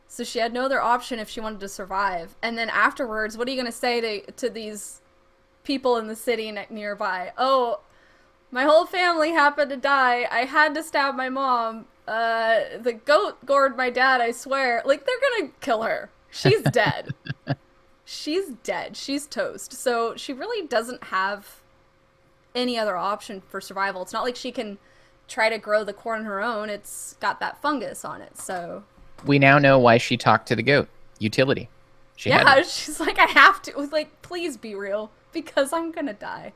So she had no other option if she wanted to survive. And then afterwards, what are you going to say to these people in the city nearby? Oh, my whole family happened to die. I had to stab my mom. The goat gored my dad, I swear. Like, they're going to kill her. She's dead. She's dead. She's toast. So she really doesn't have any other option for survival. It's not like she can try to grow the corn on her own. It's got that fungus on it. So we now know why she talked to the goat. Utility. She's like, I have to. Like, please be real, because I'm gonna die.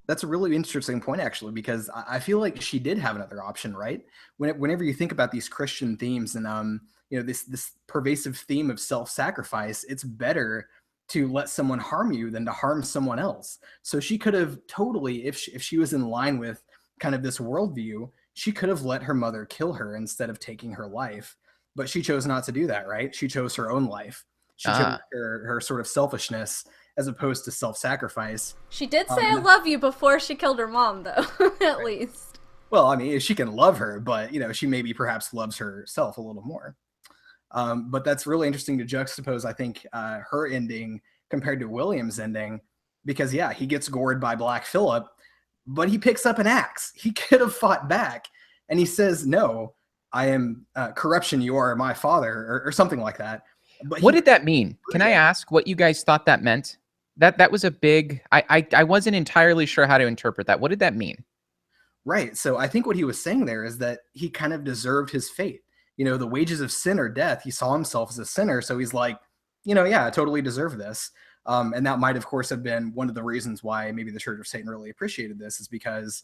That's a really interesting point, actually, because I feel like she did have another option, right? Whenever you think about these Christian themes and this pervasive theme of self-sacrifice, it's better to let someone harm you than to harm someone else. So she could have totally, if she was in line with kind of this worldview, she could have let her mother kill her instead of taking her life. But she chose not to do that, right? She chose her own life. She chose her sort of selfishness as opposed to self-sacrifice. She did say I love you before she killed her mom, though, at least. Well, I mean, she can love her, but, she maybe perhaps loves herself a little more. But that's really interesting to juxtapose, I think, her ending compared to William's ending, because, yeah, he gets gored by Black Phillip, but he picks up an axe. He could have fought back, and he says, no, I am corruption, you are my father, or something like that. But what did that mean? Can I ask what you guys thought that meant? That was a big, I wasn't entirely sure how to interpret that. What did that mean? Right. So I think what he was saying there is that he kind of deserved his fate. The wages of sin are death. He saw himself as a sinner. So he's like, yeah, I totally deserve this. And that might, of course, have been one of the reasons why maybe the Church of Satan really appreciated this, is because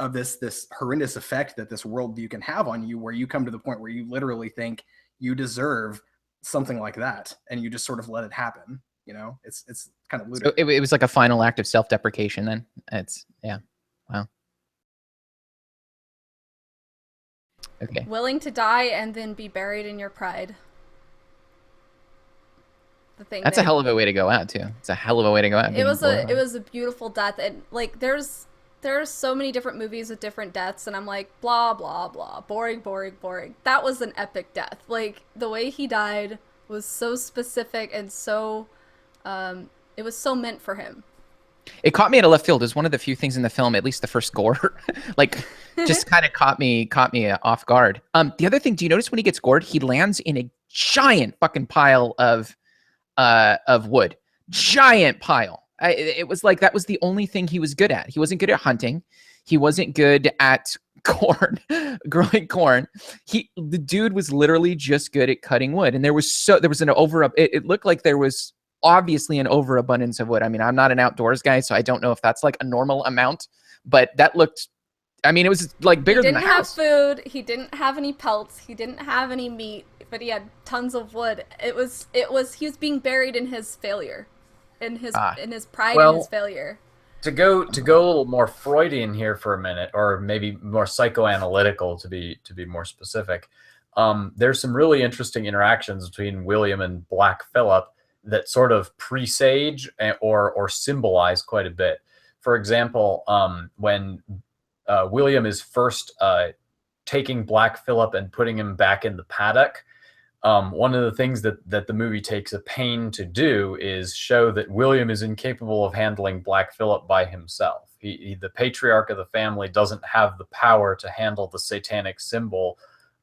of this horrendous effect that this worldview can have on you, where you come to the point where you literally think you deserve something like that, and you just sort of let it happen. It's kind of ludicrous. So it was like a final act of self-deprecation then? Yeah. Wow. Okay. Willing to die and then be buried in your pride. That's a hell of a way to go out, too. It's a hell of a way to go out. It was a beautiful death, and like there's so many different movies with different deaths, and I'm like, blah blah blah, boring. That was an epic death. Like, the way he died was so specific and so it was so meant for him. It caught me at a left field. It was one of the few things in the film, at least the first gore, like just kind of caught me off guard. The other thing, do you notice when he gets gored, he lands in a giant fucking pile of wood, giant pile. It was like that was the only thing he was good at. He wasn't good at hunting. He wasn't good at growing corn. The dude was literally just good at cutting wood. And there was it looked like there was obviously an overabundance of wood. I mean, I'm not an outdoors guy, so I don't know if that's like a normal amount, but that looked, I mean, it was like bigger than the house. He didn't have food. He didn't have any pelts. He didn't have any meat, but he had tons of wood. He was being buried in his failure, in his pride and his failure. To go a little more Freudian here for a minute, or maybe more psychoanalytical to be more specific. There's some really interesting interactions between William and Black Phillip that sort of presage or symbolize quite a bit. For example, when William is first taking Black Phillip and putting him back in the paddock, one of the things that the movie takes a pain to do is show that William is incapable of handling Black Phillip by himself. He the patriarch of the family doesn't have the power to handle the satanic symbol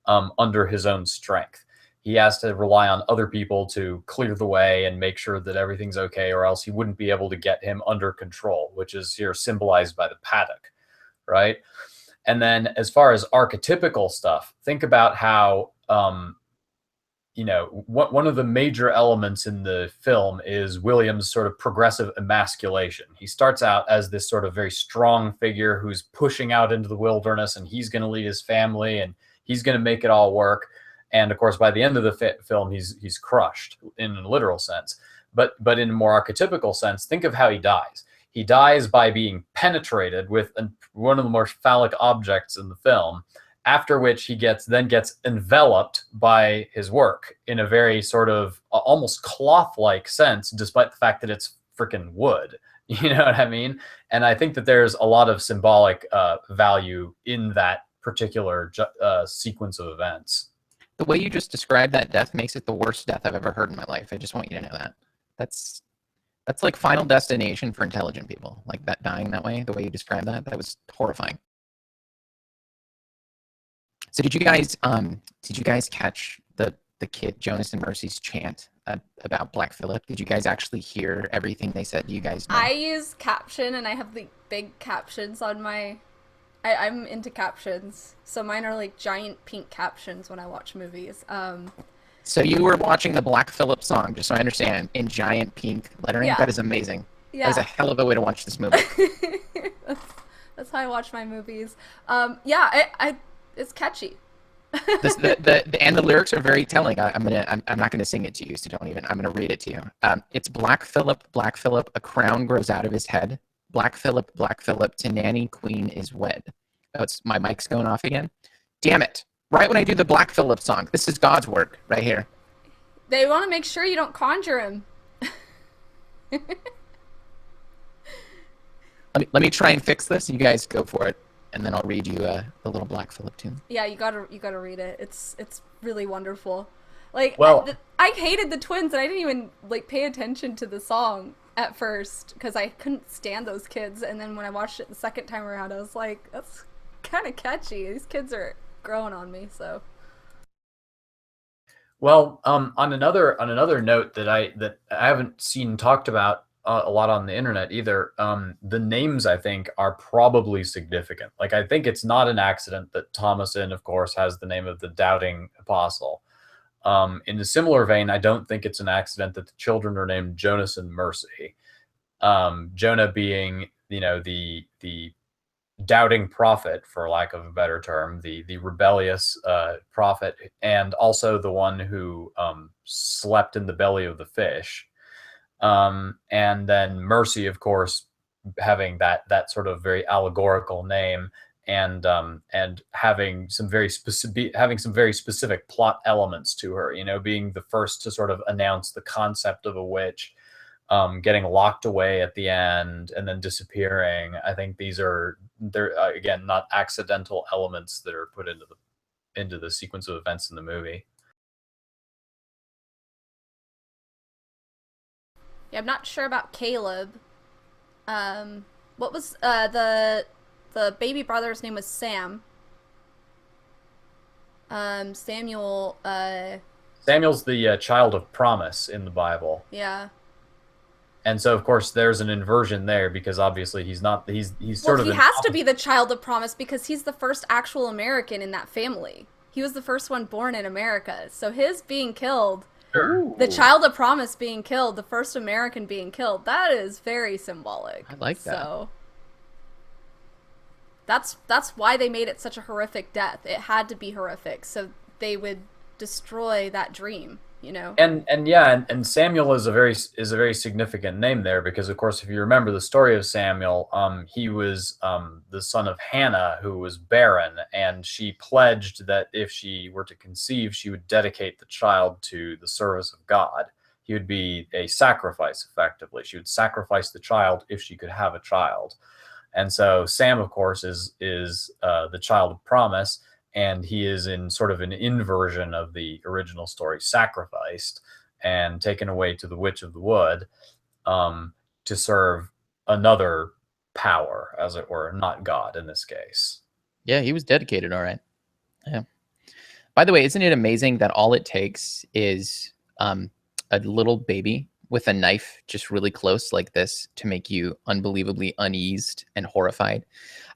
under his own strength. He has to rely on other people to clear the way and make sure that everything's okay, or else he wouldn't be able to get him under control, which is here symbolized by the paddock, right? And then as far as archetypical stuff, think about how, one of the major elements in the film is William's sort of progressive emasculation. He starts out as this sort of very strong figure who's pushing out into the wilderness, and he's going to lead his family, and he's going to make it all work. And of course, by the end of the film, he's crushed in a literal sense. But in a more archetypical sense, think of how he dies. He dies by being penetrated with one of the more phallic objects in the film, after which he then gets enveloped by his work in a very sort of almost cloth-like sense, despite the fact that it's freaking wood. You know what I mean? And I think that there's a lot of symbolic value in that particular sequence of events. The way you just described that death makes it the worst death I've ever heard in my life. I just want you to know that. That's like Final Destination for intelligent people. Like that dying that way, the way you described that, that was horrifying. So did you guys catch the kid Jonas and Mercy's chant about Black Phillip? Did you guys actually hear everything they said? You guys know? I use caption, and I have the big captions on my. I'm into captions, so mine are like giant pink captions when I watch movies. So you were watching the Black Phillip song, just so I understand, in giant pink lettering? Yeah. That is amazing. Yeah. That is a hell of a way to watch this movie. That's how I watch my movies. Yeah, it's catchy. And the lyrics are very telling. I'm not gonna sing it to you, so don't even. I'm gonna read it to you. It's Black Phillip, a crown grows out of his head. Black Phillip, to nanny queen is wed. Oh, my mic's going off again. Damn it! Right when I do the Black Phillip song, this is God's work right here. They want to make sure you don't conjure him. Let me try and fix this. You guys go for it, and then I'll read you the little Black Phillip tune. Yeah, you gotta read it. It's really wonderful. Like, well, I hated the twins, and I didn't even like pay attention to the song at first because I couldn't stand those kids. And then when I watched it the second time around, I was like, that's kind of catchy. These kids are growing on me. So. Well, on another note that I haven't seen talked about a lot on the internet either, the names I think are probably significant. Like, I think it's not an accident that Thomason, of course, has the name of the doubting apostle. In a similar vein, I don't think it's an accident that the children are named Jonas and Mercy. Jonah being, the doubting prophet, for lack of a better term, the rebellious prophet, and also the one who slept in the belly of the fish. And then Mercy, of course, having that sort of very allegorical name, and having some very specific plot elements to her, being the first to sort of announce the concept of a witch, getting locked away at the end and then disappearing. I think they're again not accidental elements that are put into the sequence of events in the movie. Yeah, I'm not sure about Caleb. What was the baby brother's name was Sam. Samuel. Samuel's the child of promise in the Bible. Yeah. And so, of course, there's an inversion there because obviously he's not. He's sort of. He has to be the child of promise because he's the first actual American in that family. He was the first one born in America. So his being killed, the child of promise being killed, the first American being killed, that is very symbolic. I like that. So that's why they made it such a horrific death. It had to be horrific, so they would destroy that dream. And Samuel is a very significant name there because, of course, if you remember the story of Samuel, he was the son of Hannah, who was barren, and she pledged that if she were to conceive, she would dedicate the child to the service of God. He would be a sacrifice, effectively. She would sacrifice the child if she could have a child. And so Sam, of course, is the child of promise. And he is in sort of an inversion of the original story, sacrificed and taken away to the Witch of the Wood to serve another power, as it were, not God in this case. Yeah, he was dedicated, all right. Yeah. By the way, isn't it amazing that all it takes is a little baby with a knife just really close like this to make you unbelievably uneased and horrified.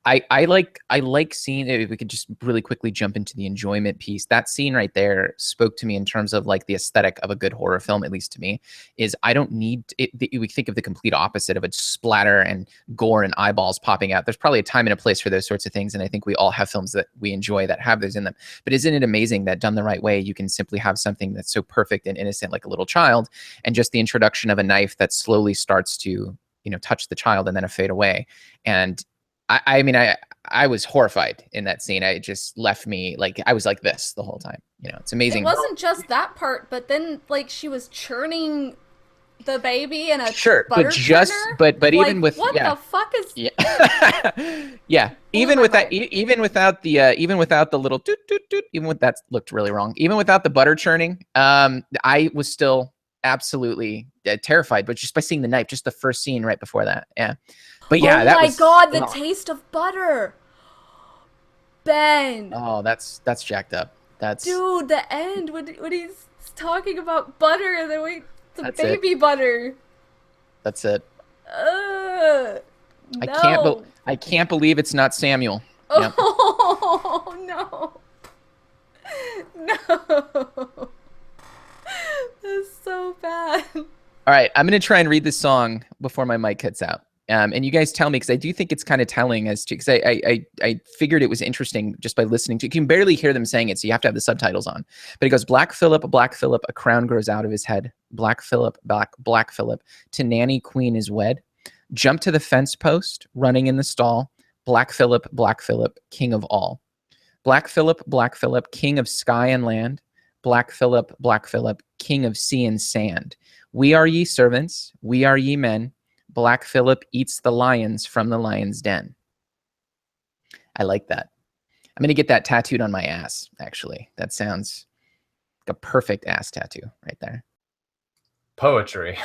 I like seeing, if we could just really quickly jump into the enjoyment piece. That scene right there spoke to me in terms of like the aesthetic of a good horror film, at least to me, is I don't need it. We think of the complete opposite of a splatter and gore and eyeballs popping out. There's probably a time and a place for those sorts of things. And I think we all have films that we enjoy that have those in them. But isn't it amazing that done the right way, you can simply have something that's so perfect and innocent like a little child, and just the introduction of a knife that slowly starts to, touch the child and then a fade away. And I mean, I was horrified in that scene. It just left me like, I was like this the whole time. It's amazing. It wasn't just that part, but then like she was churning the baby in a butter churner? but like, even with what the fuck is yeah even with that, even without the little toot toot toot, even with that looked really wrong. Even without the butter churning, I was still absolutely terrified. But just by seeing the knife, just the first scene right before that, yeah. But yeah, oh my god, the taste of butter, Ben. Oh, that's jacked up. That's dude. The end when he's talking about butter and then the baby it. butter. That's it. No. I can't believe it's not Samuel. Oh no. That's so bad. All right, I'm gonna try and read this song before my mic cuts out. And you guys tell me, because I do think it's kind of telling as to, because I figured it was interesting just by listening to it. You can barely hear them saying it, so you have to have the subtitles on. But it goes, Black Phillip, a crown grows out of his head. Black Phillip, Black Phillip, to Nanny Queen is wed. Jump to the fence post, running in the stall. Black Phillip, king of all. Black Phillip, king of sky and land. Black Phillip, king of sea and sand. We are ye servants, we are ye men. Black Phillip eats the lions from the lion's den. I like that. I'm going to get that tattooed on my ass, actually. That sounds like a perfect ass tattoo right there. Poetry.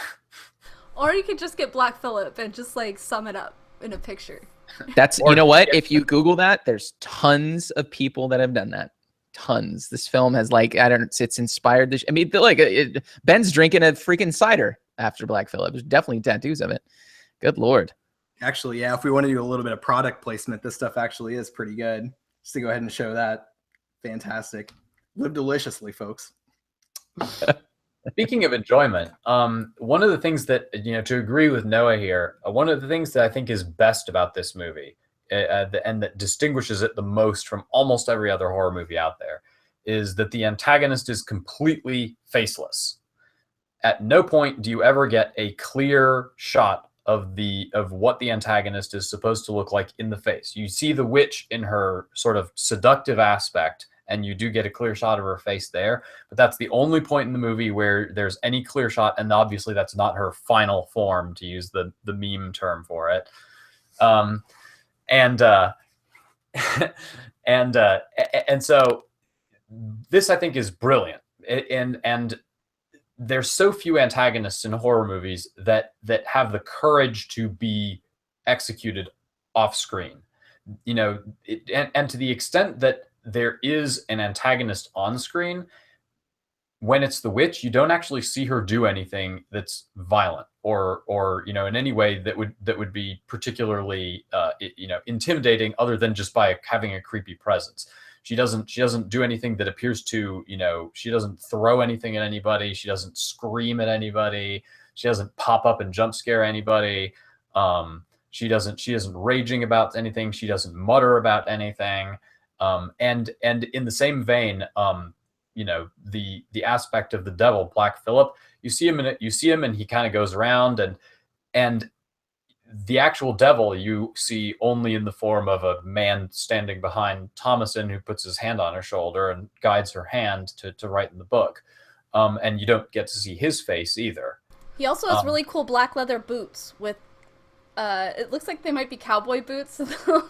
Or you could just get Black Phillip and just like sum it up in a picture. That's, you know what? If you Google that, there's tons of people that have done that. Tons. This film has like, it's inspired this. I mean, Ben's drinking a freaking cider after Black Phillip. There's definitely tattoos of it. Good Lord. Actually, yeah, if we want to do a little bit of product placement, this stuff actually is pretty good. Just to go ahead and show that. Fantastic. Live deliciously, folks. Speaking of enjoyment, one of the things that, to agree with Noah here, one of the things that I think is best about this movie, and that distinguishes it the most from almost every other horror movie out there, is that the antagonist is completely faceless. At no point do you ever get a clear shot of what the antagonist is supposed to look like in the face. You see the witch in her sort of seductive aspect, and you do get a clear shot of her face there, but that's the only point in the movie where there's any clear shot, and obviously that's not her final form, to use the meme term for it. And so this, I think, is brilliant. And there's so few antagonists in horror movies that have the courage to be executed off screen. And to the extent that there is an antagonist on screen, when it's the witch, you don't actually see her do anything that's violent or in any way that would be particularly intimidating, other than just by having a creepy presence. She doesn't do anything that appears to, she doesn't throw anything at anybody. She doesn't scream at anybody. She doesn't pop up and jump scare anybody. She isn't raging about anything. She doesn't mutter about anything. And in the same vein, the aspect of the devil, Black Phillip, you see him and he kind of goes around, and the actual devil you see only in the form of a man standing behind Thomason, who puts his hand on her shoulder and guides her hand to write in the book. And you don't get to see his face either. He also has really cool black leather boots with, it looks like they might be cowboy boots.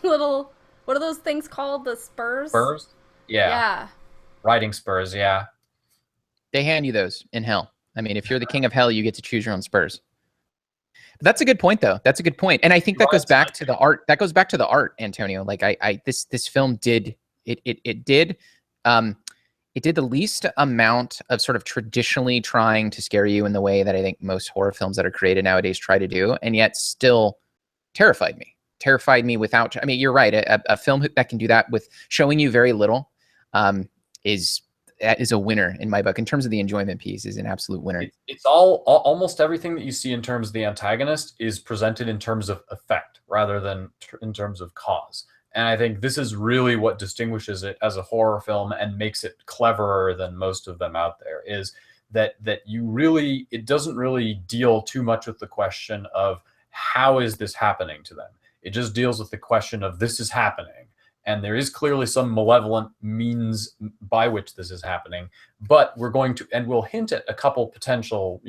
Little, what are those things called? The spurs? Spurs? Yeah. Yeah. Riding spurs, yeah. They hand you those in hell. I mean, if you're the king of hell, you get to choose your own spurs. But that's a good point, though. That's a good point. And I think that goes back to the art. That goes back to the art, Antonio. Like this film did, it did it did the least amount of sort of traditionally trying to scare you in the way that I think most horror films that are created nowadays try to do, and yet still terrified me without, I mean, you're right. A film that can do that with showing you very little is a winner in my book. In terms of the enjoyment piece, is an absolute winner. It's almost everything that you see in terms of the antagonist is presented in terms of effect rather than in terms of cause. And I think this is really what distinguishes it as a horror film and makes it cleverer than most of them out there, is that it doesn't really deal too much with the question of how is this happening to them. It just deals with the question of this is happening. And there is clearly some malevolent means by which this is happening, but we'll hint at a couple potential,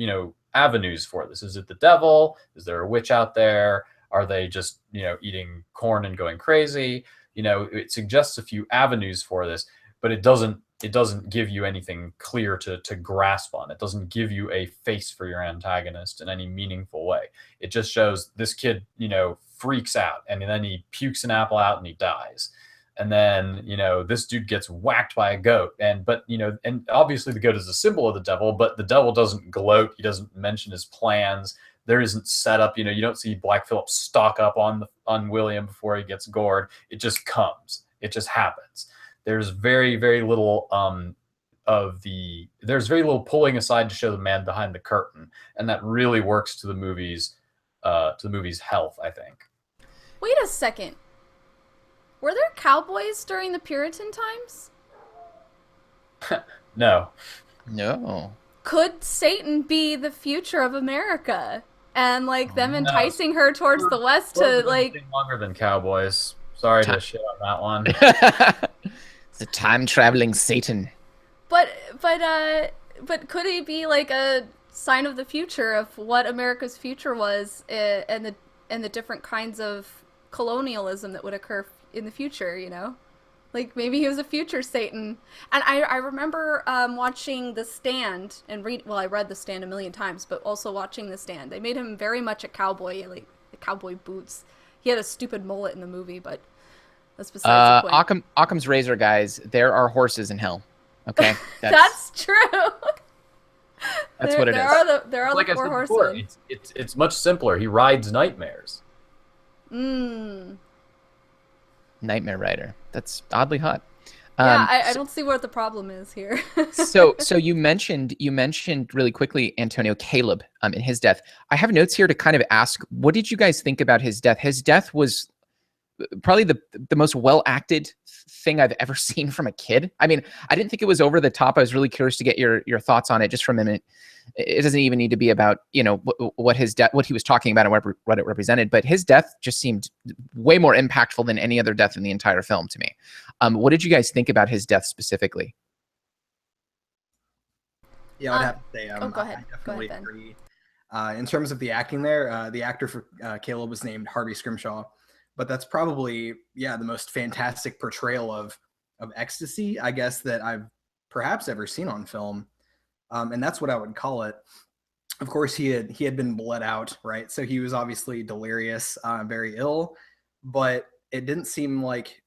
avenues for this. Is it the devil? Is there a witch out there? Are they just, eating corn and going crazy? It suggests a few avenues for this, but it doesn't give you anything clear to grasp on. It doesn't give you a face for your antagonist in any meaningful way. It just shows this kid, freaks out, and then he pukes an apple out and he dies. And then, this dude gets whacked by a goat. And obviously the goat is a symbol of the devil, but the devil doesn't gloat. He doesn't mention his plans. There isn't set up, you don't see Black Phillip stalk up on William before he gets gored. It just comes. It just happens. There's very, very little there's very little pulling aside to show the man behind the curtain. And that really works to the movie's health, I think. Wait a second. Were there cowboys during the Puritan times? No. Could Satan be the future of America? And them enticing her towards the west to longer than cowboys. Sorry to shit on that one. It's a time-traveling Satan. But could he be a sign of the future of what America's future was, and the different kinds of colonialism that would occur in the future, maybe he was a future Satan. And I remember watching The Stand and I read The Stand a million times, but also watching The Stand. They made him very much a cowboy, the cowboy boots. He had a stupid mullet in the movie, but that's besides the point. Occam's razor, guys. There are horses in hell. Okay, that's true. That's what it is. There are like the four horsemen. It's much simpler. He rides nightmares. Nightmare Rider. That's oddly hot. I don't see what the problem is here. so you mentioned really quickly, Antonio, Caleb in his death. I have notes here to kind of ask, what did you guys think about his death? His death was probably the most well-acted thing I've ever seen from a kid. I mean, I didn't think it was over the top. I was really curious to get your thoughts on it just for a minute. It doesn't even need to be about, what his death, what he was talking about and what it represented, but his death just seemed way more impactful than any other death in the entire film to me. What did you guys think about his death specifically? Yeah, I'd have to say, go ahead. I definitely agree. In terms of the acting there, the actor for Caleb was named Harvey Scrimshaw, but that's probably, the most fantastic portrayal of ecstasy, I guess, that I've perhaps ever seen on film. And that's what I would call it. Of course, he had been bled out, right? So he was obviously delirious, very ill, but it didn't seem like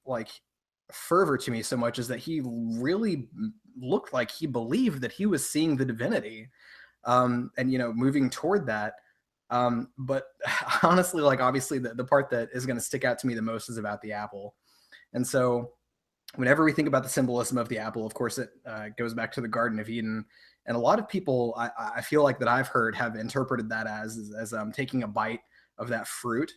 fervor to me so much as that he really looked like he believed that he was seeing the divinity, and moving toward that. But honestly, obviously the part that is going to stick out to me the most is about the apple. And so whenever we think about the symbolism of the apple, of course, it goes back to the Garden of Eden. And a lot of people, I feel like that I've heard, have interpreted that as taking a bite of that fruit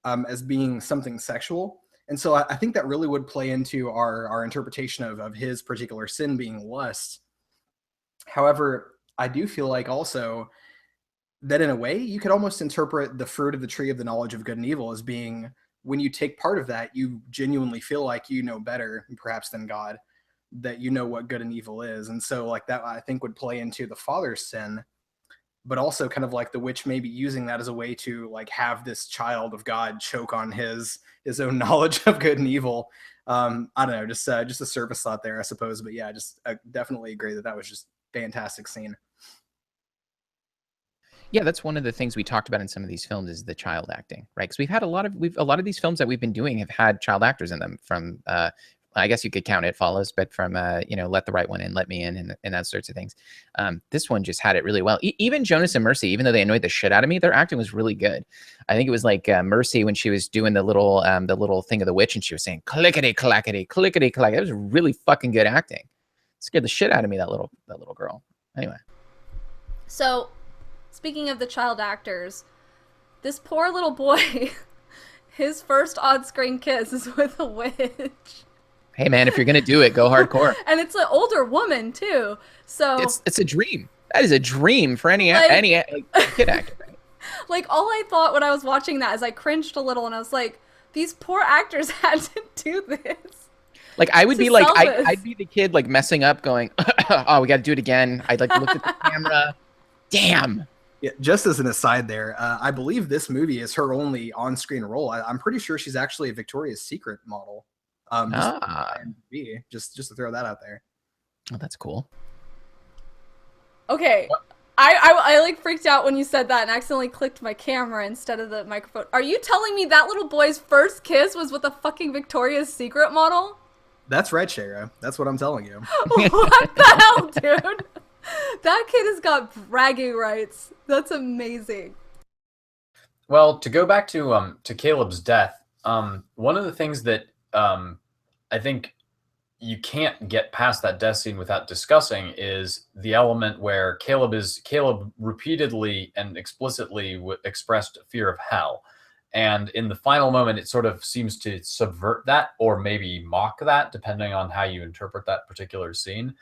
as being something sexual. And so I think that really would play into our interpretation of his particular sin being lust. However, I do feel like also that in a way you could almost interpret the fruit of the tree of the knowledge of good and evil as being, when you take part of that, you genuinely feel like you know better perhaps than God, that you know what good and evil is. And so that I think would play into the father's sin, but also kind of like the witch maybe using that as a way to have this child of God choke on his own knowledge of good and evil. I don't know, just a surface thought there, I suppose. But yeah, I definitely agree that was just fantastic scene. Yeah, that's one of the things we talked about in some of these films is the child acting, right? Because we've had a lot of these films that we've been doing have had child actors in them, from I guess you could count It Follows, but from Let the Right One In, Let Me In, and that sorts of things. This one just had it really well. Even Jonas and Mercy, even though they annoyed the shit out of me, their acting was really good. I think it was like Mercy when she was doing the little thing of the witch, and she was saying clickety clackety clickety clack. It was really fucking good acting. It scared the shit out of me, that little girl. Anyway. So, speaking of the child actors, this poor little boy, his first on-screen kiss is with a witch. Hey man, if you're gonna do it, go hardcore. And it's an older woman too, so it's a dream. That is a dream for any kid actor. Right? Like, all I thought when I was watching that is I cringed a little, and I was like, these poor actors had to do this. Like, I would be like, I'd be the kid like messing up, going, "Oh, we got to do it again." I'd like look at the camera. Damn. Yeah, just as an aside there, I believe this movie is her only on-screen role. I'm pretty sure she's actually a Victoria's Secret model. Just to throw that out there. Oh, that's cool. Okay. I like freaked out when you said that and accidentally clicked my camera instead of the microphone. Are you telling me that little boy's first kiss was with a fucking Victoria's Secret model? That's right, Shara. That's what I'm telling you. What the hell, dude? That kid has got bragging rights. That's amazing. Well, to go back to Caleb's death, one of the things that I think you can't get past that death scene without discussing is the element where Caleb repeatedly and explicitly expressed fear of hell. And in the final moment, it sort of seems to subvert that or maybe mock that, depending on how you interpret that particular scene.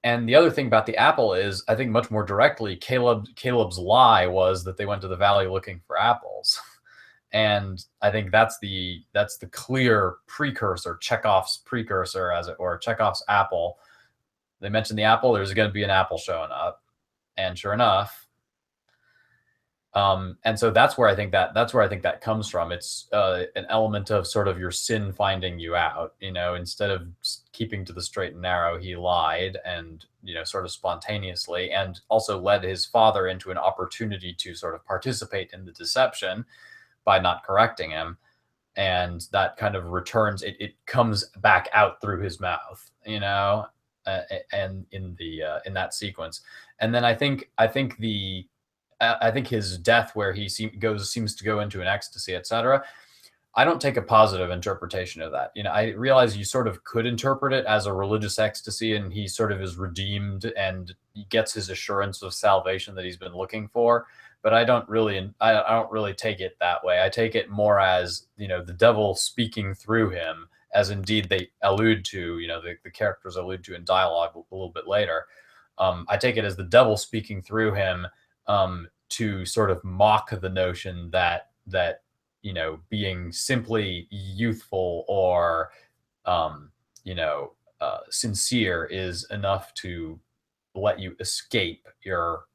And the other thing about the apple is, I think much more directly, Caleb's lie was that they went to the valley looking for apples. And I think that's the clear precursor, Chekhov's precursor, as it were, Chekhov's apple. They mentioned the apple, there's going to be an apple showing up. And sure enough, and so that's where I think that comes from. It's an element of sort of your sin finding you out. Instead of keeping to the straight and narrow, he lied, and sort of spontaneously, and also led his father into an opportunity to sort of participate in the deception by not correcting him, and that kind of returns. It comes back out through his mouth, and in that sequence, and then I think his death, where he seems to go into an ecstasy, etc. I don't take a positive interpretation of that. I realize you sort of could interpret it as a religious ecstasy, and he sort of is redeemed and he gets his assurance of salvation that he's been looking for. But I don't really take it that way. I take it more as, the devil speaking through him, as indeed they allude to, the characters allude to in dialogue a little bit later. I take it as the devil speaking through him, to sort of mock the notion that being simply youthful or sincere is enough to let you escape your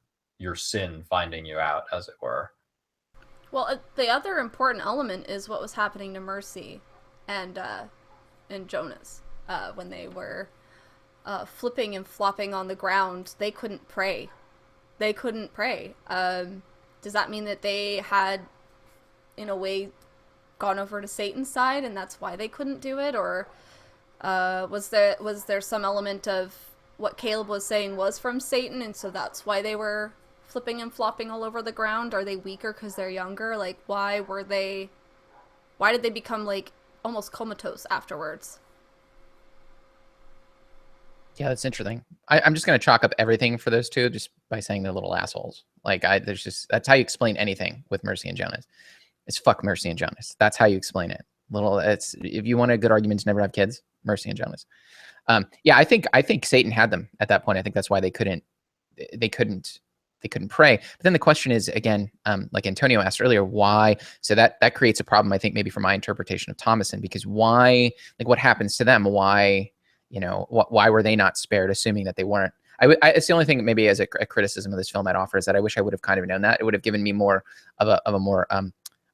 sin finding you out, as it were. Well, the other important element is what was happening to Mercy and Jonas when they were flipping and flopping on the ground. They couldn't pray. Does that mean that they had, in a way, gone over to Satan's side, and that's why they couldn't do it? Or was there some element of what Caleb was saying was from Satan, and so that's why they were flipping and flopping all over the ground? Are they weaker because they're younger? Like, why did they become like almost comatose afterwards? Yeah, that's interesting. I'm just going to chalk up everything for those two just by saying they're little assholes. Like, that's how you explain anything with Mercy and Jonas. It's fuck Mercy and Jonas. That's how you explain it. If you want a good argument to never have kids, Mercy and Jonas. Yeah, I think Satan had them at that point. I think that's why they couldn't pray. But then the question is, again, like Antonio asked earlier, why? So that creates a problem, I think, maybe for my interpretation of Thomason, because why, like, what happens to them? Why were they not spared, assuming that they weren't? It's the only thing maybe as a criticism of this film I'd offer, is that I wish I would have kind of known that. It would have given me more of a more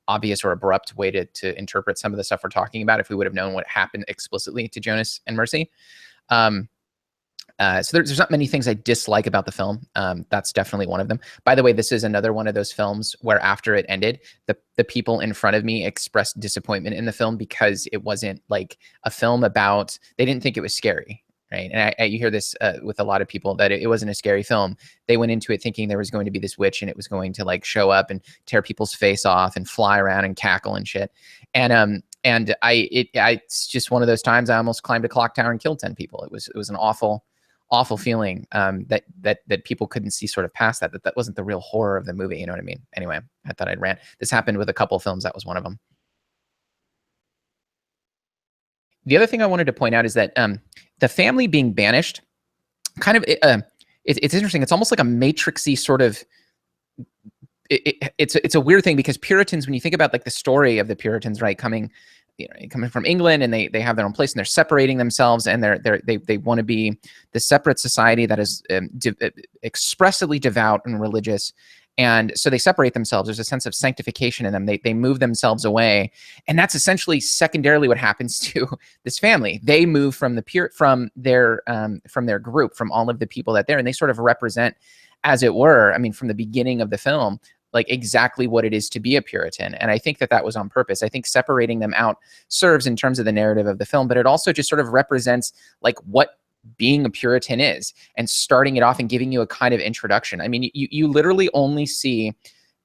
obvious or abrupt way to interpret some of the stuff we're talking about if we would have known what happened explicitly to Jonas and Mercy. So there's not many things I dislike about the film. That's definitely one of them. By the way, this is another one of those films where after it ended, the people in front of me expressed disappointment in the film because it wasn't like a film about, they didn't think it was scary, right? And you hear this with a lot of people, that it wasn't a scary film. They went into it thinking there was going to be this witch and it was going to like show up and tear people's face off and fly around and cackle and shit. And it's just one of those times I almost climbed a clock tower and killed 10 people. It was an awful feeling, that people couldn't see sort of past that wasn't the real horror of the movie. You know what I mean? Anyway, I thought I'd rant. This happened with a couple films. That was one of them. The other thing I wanted to point out is that the family being banished, kind of, it's interesting. It's almost like a matrixy sort of. It's a weird thing because Puritans, when you think about like the story of the Puritans, right, coming from England, and they have their own place and they're separating themselves, and they want to be the separate society that is expressively devout and religious. And so they separate themselves. There's a sense of sanctification in them. They move themselves away. And that's essentially secondarily what happens to this family. They move from their group, from all of the people that they're, and they sort of represent, as it were, I mean, from the beginning of the film, like exactly what it is to be a Puritan. And I think that was on purpose. I think separating them out serves in terms of the narrative of the film, but it also just sort of represents like what being a Puritan is, and starting it off and giving you a kind of introduction. I mean, you literally only see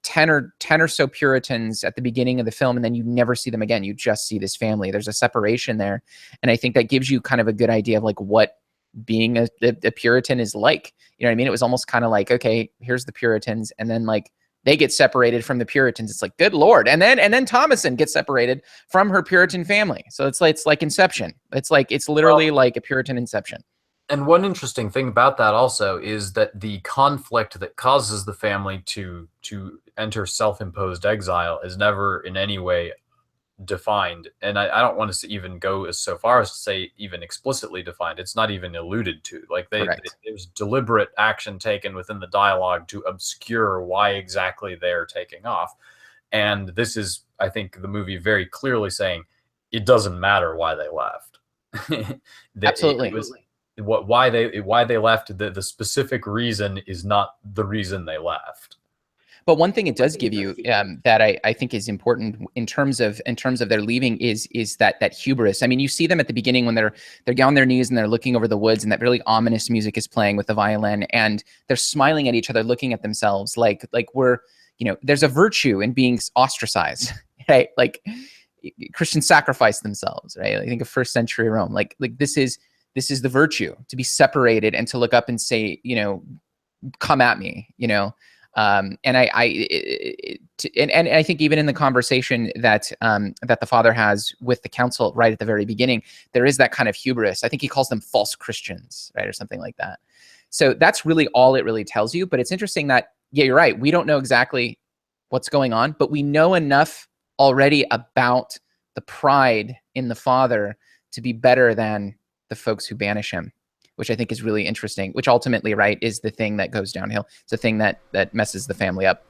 10 or so Puritans at the beginning of the film, and then you never see them again. You just see this family. There's a separation there. And I think that gives you kind of a good idea of like what being a Puritan is like. You know what I mean? It was almost kind of like, okay, here's the Puritans, and then like they get separated from the Puritans. It's like, good Lord. And then Thomason gets separated from her Puritan family. So it's like Inception. It's literally like a Puritan Inception. And one interesting thing about that also is that the conflict that causes the family to enter self-imposed exile is never in any way defined. And I don't want to even go so far as to say even explicitly defined. It's not even alluded to. Like there's deliberate action taken within the dialogue to obscure why exactly they're taking off. And this is, I think, the movie very clearly saying it doesn't matter why they left. Absolutely. Why they left, the specific reason is not the reason they left. But one thing it does give you that I think is important in terms of their leaving is that hubris. I mean, you see them at the beginning when they're on their knees and they're looking over the woods, and that really ominous music is playing with the violin, and they're smiling at each other, looking at themselves like we're, there's a virtue in being ostracized, right? Like Christians sacrifice themselves, right? I think of first century Rome. Like this is the virtue, to be separated and to look up and say, come at me, and I think even in the conversation that the father has with the council right at the very beginning, there is that kind of hubris. I think he calls them false Christians, right, or something like that. So that's really all it really tells you. But it's interesting that, yeah, you're right. We don't know exactly what's going on, but we know enough already about the pride in the father to be better than the folks who banish him, which I think is really interesting, which ultimately, right, is the thing that goes downhill. It's the thing that messes the family up.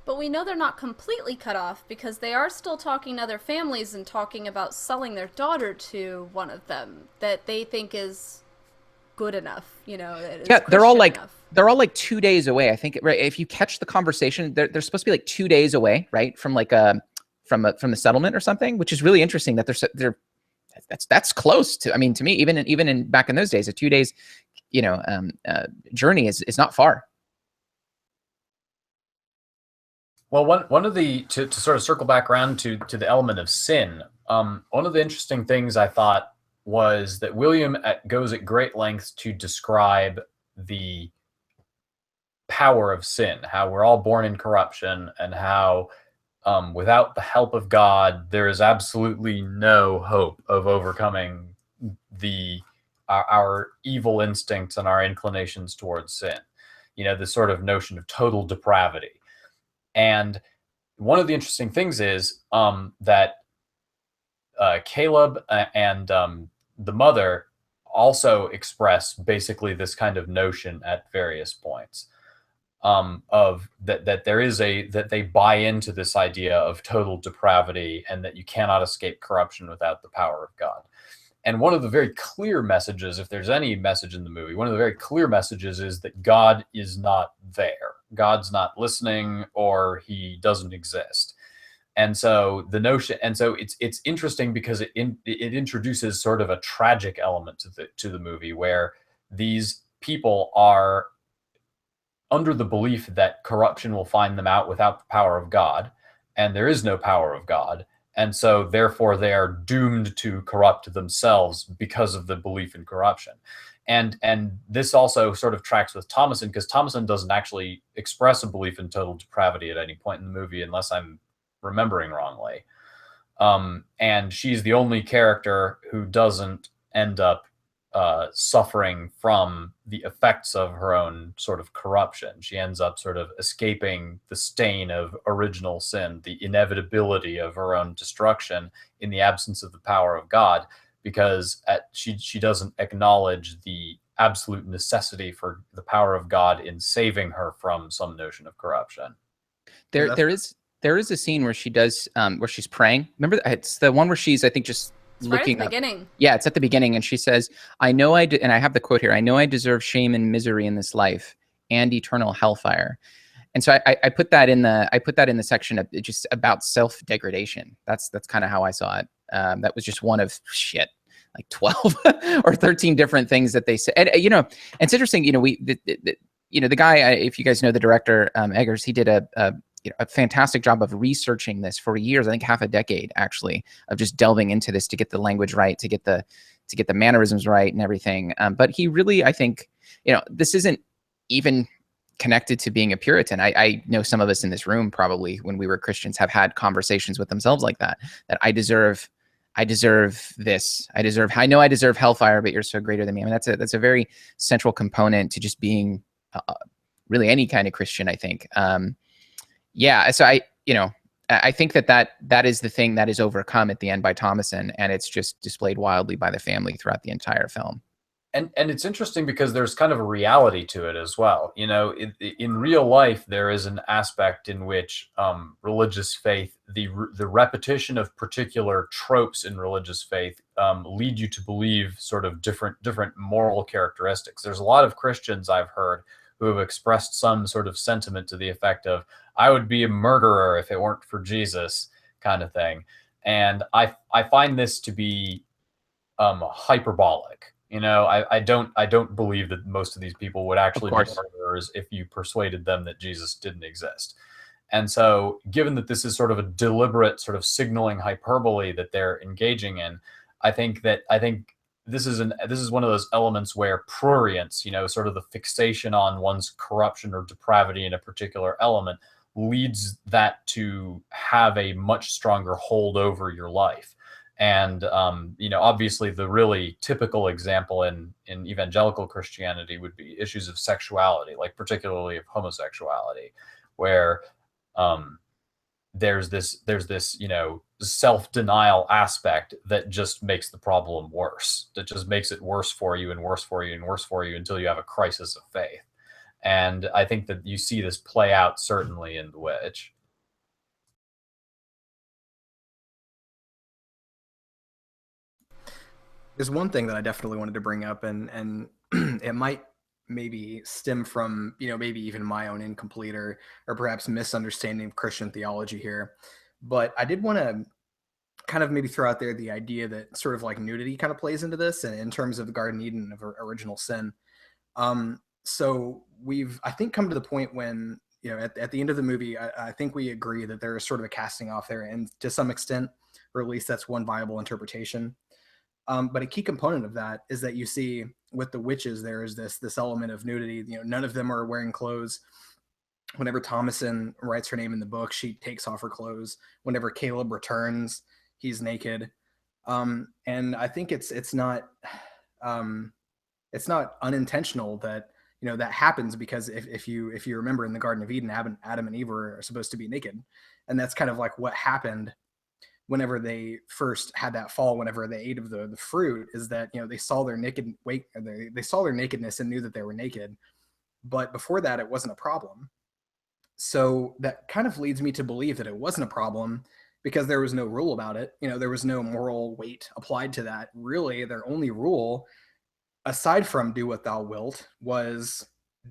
But we know they're not completely cut off, because they are still talking to other families and talking about selling their daughter to one of them that they think is good enough, Yeah, they're all like 2 days away. I think, right, if you catch the conversation, they're supposed to be like 2 days away, right, from like from the settlement or something, which is really interesting that they're that's close to, I mean, to me, even in back in those days, a 2 days, journey is not far. Well, one of the, to sort of circle back around to the element of sin, one of the interesting things I thought was that William goes at great lengths to describe the power of sin, how we're all born in corruption, and how without the help of God, there is absolutely no hope of overcoming our evil instincts and our inclinations towards sin. This sort of notion of total depravity. And one of the interesting things is that Caleb and the mother also express basically this kind of notion at various points. Of that there is that they buy into this idea of total depravity, and that you cannot escape corruption without the power of God. And one of the very clear messages, if there's any message in the movie, one of the very clear messages is that God is not there. God's not listening, or he doesn't exist. And so the notion, and so it's interesting because it introduces sort of a tragic element to the movie, where these people are under the belief that corruption will find them out without the power of God, and there is no power of God. And so therefore they are doomed to corrupt themselves because of the belief in corruption. And this also sort of tracks with Thomason, because Thomason doesn't actually express a belief in total depravity at any point in the movie, unless I'm remembering wrongly. And she's the only character who doesn't end up suffering from the effects of her own sort of corruption. She ends up sort of escaping the stain of original sin, the inevitability of her own destruction in the absence of the power of God, because she doesn't acknowledge the absolute necessity for the power of God in saving her from some notion of corruption. There is a scene where she does where she's praying. Remember, it's the one where she's, I think, just It's looking right at the up. beginning. Yeah, it's at the beginning, and she says, "I know and I have the quote here. I know I deserve shame and misery in this life and eternal hellfire." And so I put that in the section of just about self-degradation. That's kind of how I saw it. That was just one of like 12 or 13 different things that they said. And it's interesting. The guy, if you guys know the director, Eggers, he did a fantastic job of researching this for years. I think half a decade, actually, of just delving into this to get the language right, to get the mannerisms right and everything. But he really, I think, this isn't even connected to being a Puritan. I know some of us in this room, probably when we were Christians, have had conversations with themselves like that I deserve this. I know I deserve hellfire, but you're so greater than me. I mean, that's a very central component to just being really any kind of Christian, I think. So I think that is the thing that is overcome at the end by Thomason, and it's just displayed wildly by the family throughout the entire film. And it's interesting because there's kind of a reality to it as well. In real life, there is an aspect in which religious faith, the repetition of particular tropes in religious faith lead you to believe sort of different moral characteristics. There's a lot of Christians I've heard who have expressed some sort of sentiment to the effect of, I would be a murderer if it weren't for Jesus, kind of thing. And I find this to be hyperbolic. I don't believe that most of these people would actually be murderers if you persuaded them that Jesus didn't exist. And so, given that this is sort of a deliberate sort of signaling hyperbole that they're engaging in, I think this is one of those elements where prurience, sort of the fixation on one's corruption or depravity in a particular element, leads that to have a much stronger hold over your life. And, obviously the really typical example in evangelical Christianity would be issues of sexuality, like particularly of homosexuality, where there's this self-denial aspect that just makes the problem worse, that just makes it worse for you and worse for you and worse for you until you have a crisis of faith. And I think that you see this play out certainly in The Witch. There's one thing that I definitely wanted to bring up, and it might maybe stem from, maybe even my own incomplete or perhaps misunderstanding of Christian theology here. But I did want to kind of maybe throw out there the idea that sort of like nudity kind of plays into this, and in terms of the Garden Eden of original sin. So we've, I think, come to the point when, at the end of the movie, I think we agree that there is sort of a casting off there, and to some extent, or at least that's one viable interpretation. But a key component of that is that you see with the witches, there is this element of nudity. None of them are wearing clothes. Whenever Thomason writes her name in the book, she takes off her clothes. Whenever Caleb returns, he's naked. And I think it's not unintentional that that happens, because if you remember in the Garden of Eden, Adam and Eve are supposed to be naked, and that's kind of like what happened whenever they first had that fall, whenever they ate of the fruit, is that they saw their they saw their nakedness and knew that they were naked, but before that it wasn't a problem. So that kind of leads me to believe that it wasn't a problem, because there was no rule about it. You know, there was no moral weight applied to that. Really, their only rule, aside from do what thou wilt, was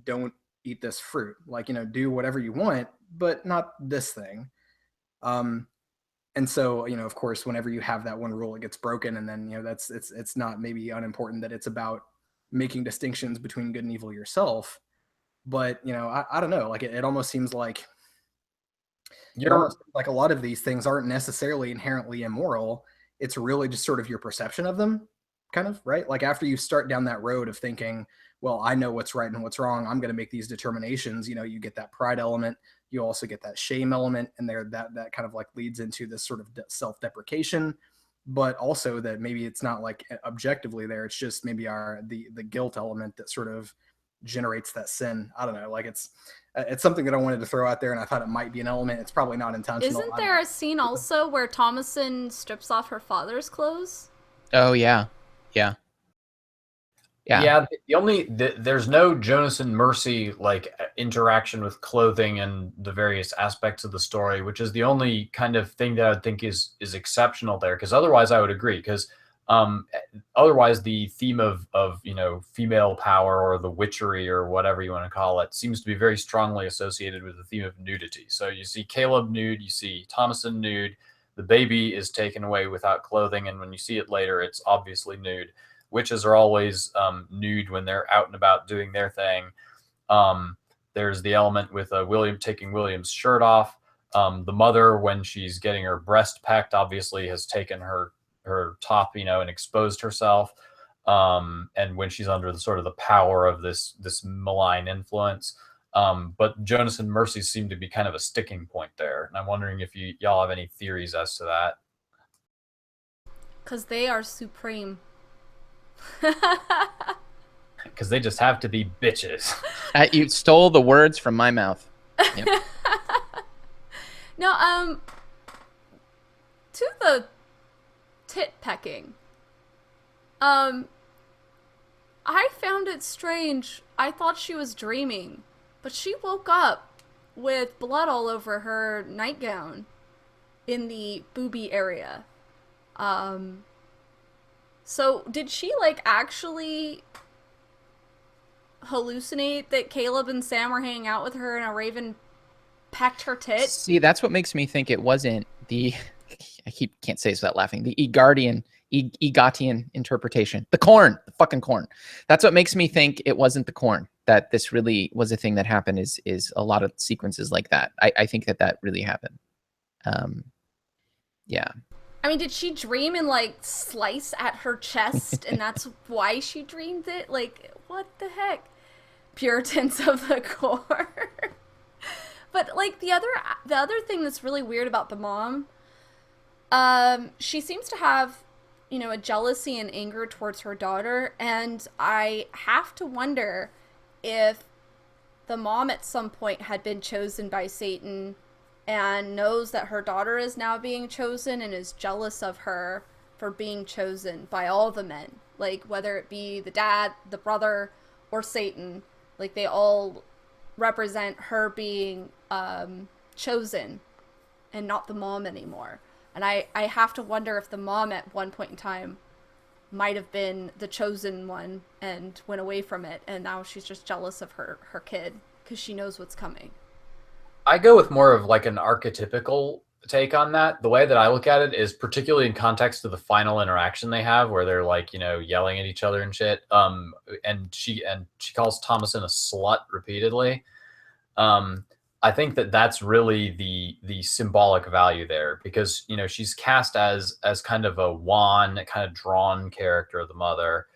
don't eat this fruit. Like, you know, do whatever you want, but not this thing. And so, you know, of course, whenever you have that one rule, it gets broken. And then, you know, it's not maybe unimportant that it's about making distinctions between good and evil yourself. But, you know, I don't know, like it almost seems like a lot of these things aren't necessarily inherently immoral. It's really just sort of your perception of them, kind of, right? Like after you start down that road of thinking, well, I know what's right and what's wrong, I'm going to make these determinations, you know, you get that pride element, you also get that shame element, and there that kind of like leads into this sort of self-deprecation, but also that maybe it's not like objectively there, it's just maybe the guilt element that sort of generates that sin. I don't know, like it's something that I wanted to throw out there, and I thought it might be an element. It's probably not intentional. Isn't there a scene also where Thomason strips off her father's clothes? Oh yeah. There's no Jonas and Mercy like interaction with clothing and the various aspects of the story, which is the only kind of thing that I would think is exceptional there. Because otherwise, I would agree. Because otherwise, the theme of you know, female power or the witchery or whatever you want to call it seems to be very strongly associated with the theme of nudity. So you see Caleb nude, you see Thomason nude, the baby is taken away without clothing, and when you see it later, it's obviously nude. Witches are always nude when they're out and about doing their thing. There's the element with William taking William's shirt off. The mother, when she's getting her breast pecked, obviously has taken her top, you know, and exposed herself. And when she's under the sort of the power of this malign influence. But Jonas and Mercy seem to be kind of a sticking point there. And I'm wondering if y'all have any theories as to that. Because they are supreme. Because they just have to be bitches. You stole the words from my mouth. Yep. No, to the tit pecking. I found it strange. I thought she was dreaming, but she woke up with blood all over her nightgown in the boobie area. So did she like actually hallucinate that Caleb and Sam were hanging out with her and a raven pecked her tit? See, that's what makes me think it wasn't the can't say this without laughing, the Egotian interpretation. The fucking corn. That's what makes me think it wasn't the corn, that this really was a thing that happened, is a lot of sequences like that. I think that really happened. Yeah. I mean, did she dream and like slice at her chest and that's why she dreamed it? Like, what the heck? Puritans of the corn. But like the other thing that's really weird about the mom, she seems to have, you know, a jealousy and anger towards her daughter, and I have to wonder if the mom at some point had been chosen by Satan and knows that her daughter is now being chosen and is jealous of her for being chosen by all the men. Like, whether it be the dad, the brother, or Satan, like, they all represent her being chosen and not the mom anymore. And I have to wonder if the mom at one point in time might have been the chosen one and went away from it, and now she's just jealous of her kid because she knows what's coming. I go with more of like an archetypical take on that. The way that I look at it is particularly in context of the final interaction they have, where they're like, you know, yelling at each other and shit. And she calls Thomason a slut repeatedly. I think that's really the symbolic value there, because, you know, she's cast as kind of a wan, kind of drawn character, the mother.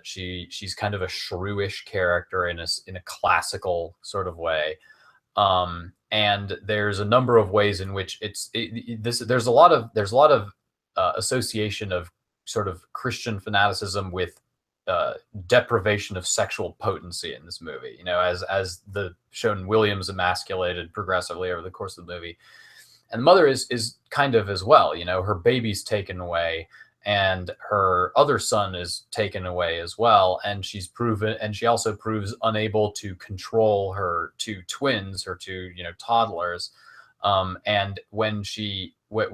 She's kind of a shrewish character in a classical sort of way. And there's a number of ways in which there's a lot of association of sort of Christian fanaticism with deprivation of sexual potency in this movie, you know, as the shown William's emasculated progressively over the course of the movie. And the mother is kind of as well, you know, her baby's taken away and her other son is taken away as well. And she also proves unable to control her two twins, her two, you know, toddlers. And when she sort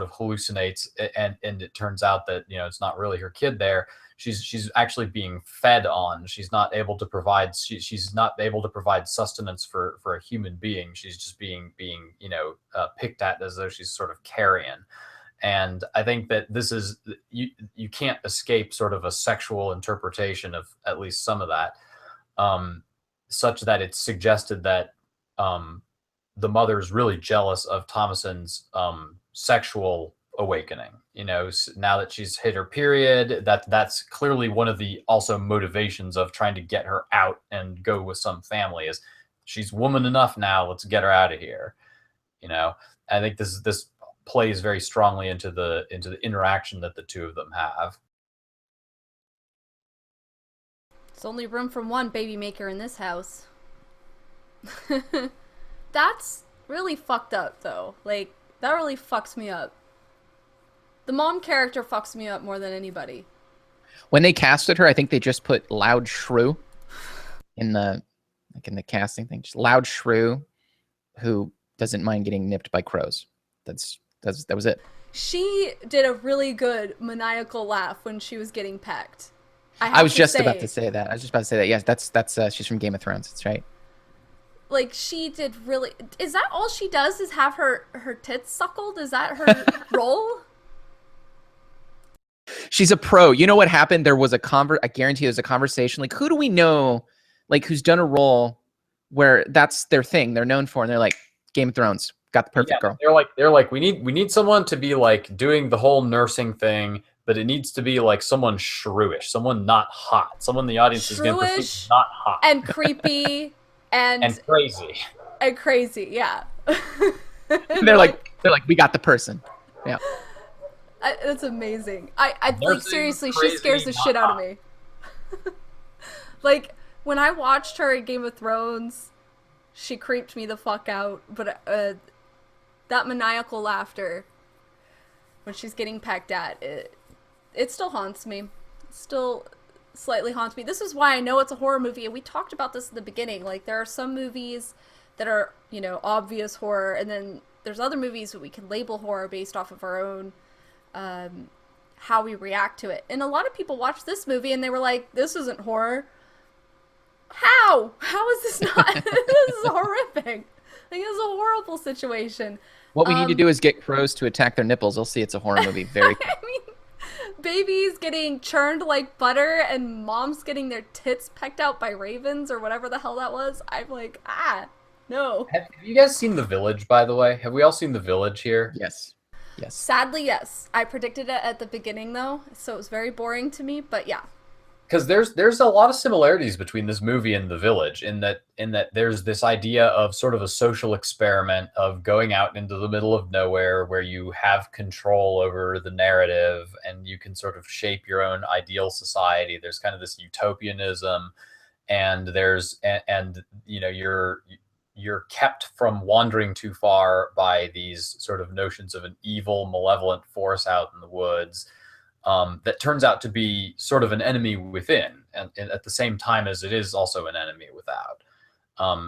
of hallucinates and it turns out that, you know, it's not really her kid there, she's actually being fed on. She's not able to provide sustenance for a human being. She's just being you know, picked at as though she's sort of carrion. And I think that this is, you can't escape sort of a sexual interpretation of at least some of that, such that it's suggested that the mother's really jealous of Thomason's sexual awakening. You know, now that she's hit her period, that's clearly one of the also motivations of trying to get her out and go with some family, is she's woman enough now, let's get her out of here. You know, I think this plays very strongly into the interaction that the two of them have. There's only room for one baby maker in this house. That's really fucked up, though. Like, that really fucks me up. The mom character fucks me up more than anybody. When they casted her, I think they just put loud shrew in the casting thing. Just loud shrew, who doesn't mind getting nipped by crows. That was it. She did a really good maniacal laugh when she was getting pecked. I was just about to say that. Yes, that's she's from Game of Thrones. That's right. Like, she did really... Is that all she does, is have her tits suckled? Is that her role? She's a pro. You know what happened? There was I guarantee there's a conversation. Like, who do we know, like, who's done a role where that's their thing, they're known for, and they're like, Game of Thrones, got the perfect girl. They're like, we need someone to be like doing the whole nursing thing, but it needs to be like someone shrewish, someone not hot, someone the audience is going to perceive not hot and creepy and crazy, yeah. they're like, we got the person. Yeah. That's amazing. I like, seriously, she scares the shit out of me. Like, when I watched her in Game of Thrones, she creeped me the fuck out. But that maniacal laughter when she's getting pecked at, it still haunts me. It still slightly haunts me. This is why I know it's a horror movie, and we talked about this in the beginning. Like, there are some movies that are, you know, obvious horror, and then there's other movies that we can label horror based off of our own how we react to it. And a lot of people watched this movie and they were like, this isn't horror. How is this not? This is horrific. Like, it's a horrible situation. What we need to do is get crows to attack their nipples. They'll see it's a horror movie very quick. I mean, babies getting churned like butter and moms getting their tits pecked out by ravens or whatever the hell that was. I'm like, no. Have you guys seen The Village, by the way? Have we all seen The Village here? Yes. Sadly, yes. I predicted it at the beginning, though, so it was very boring to me, but yeah. Because there's a lot of similarities between this movie and The Village, in that there's this idea of sort of a social experiment of going out into the middle of nowhere where you have control over the narrative and you can sort of shape your own ideal society. There's kind of this utopianism, and you know, you're kept from wandering too far by these sort of notions of an evil, malevolent force out in the woods. That turns out to be sort of an enemy within, and at the same time as it is also an enemy without.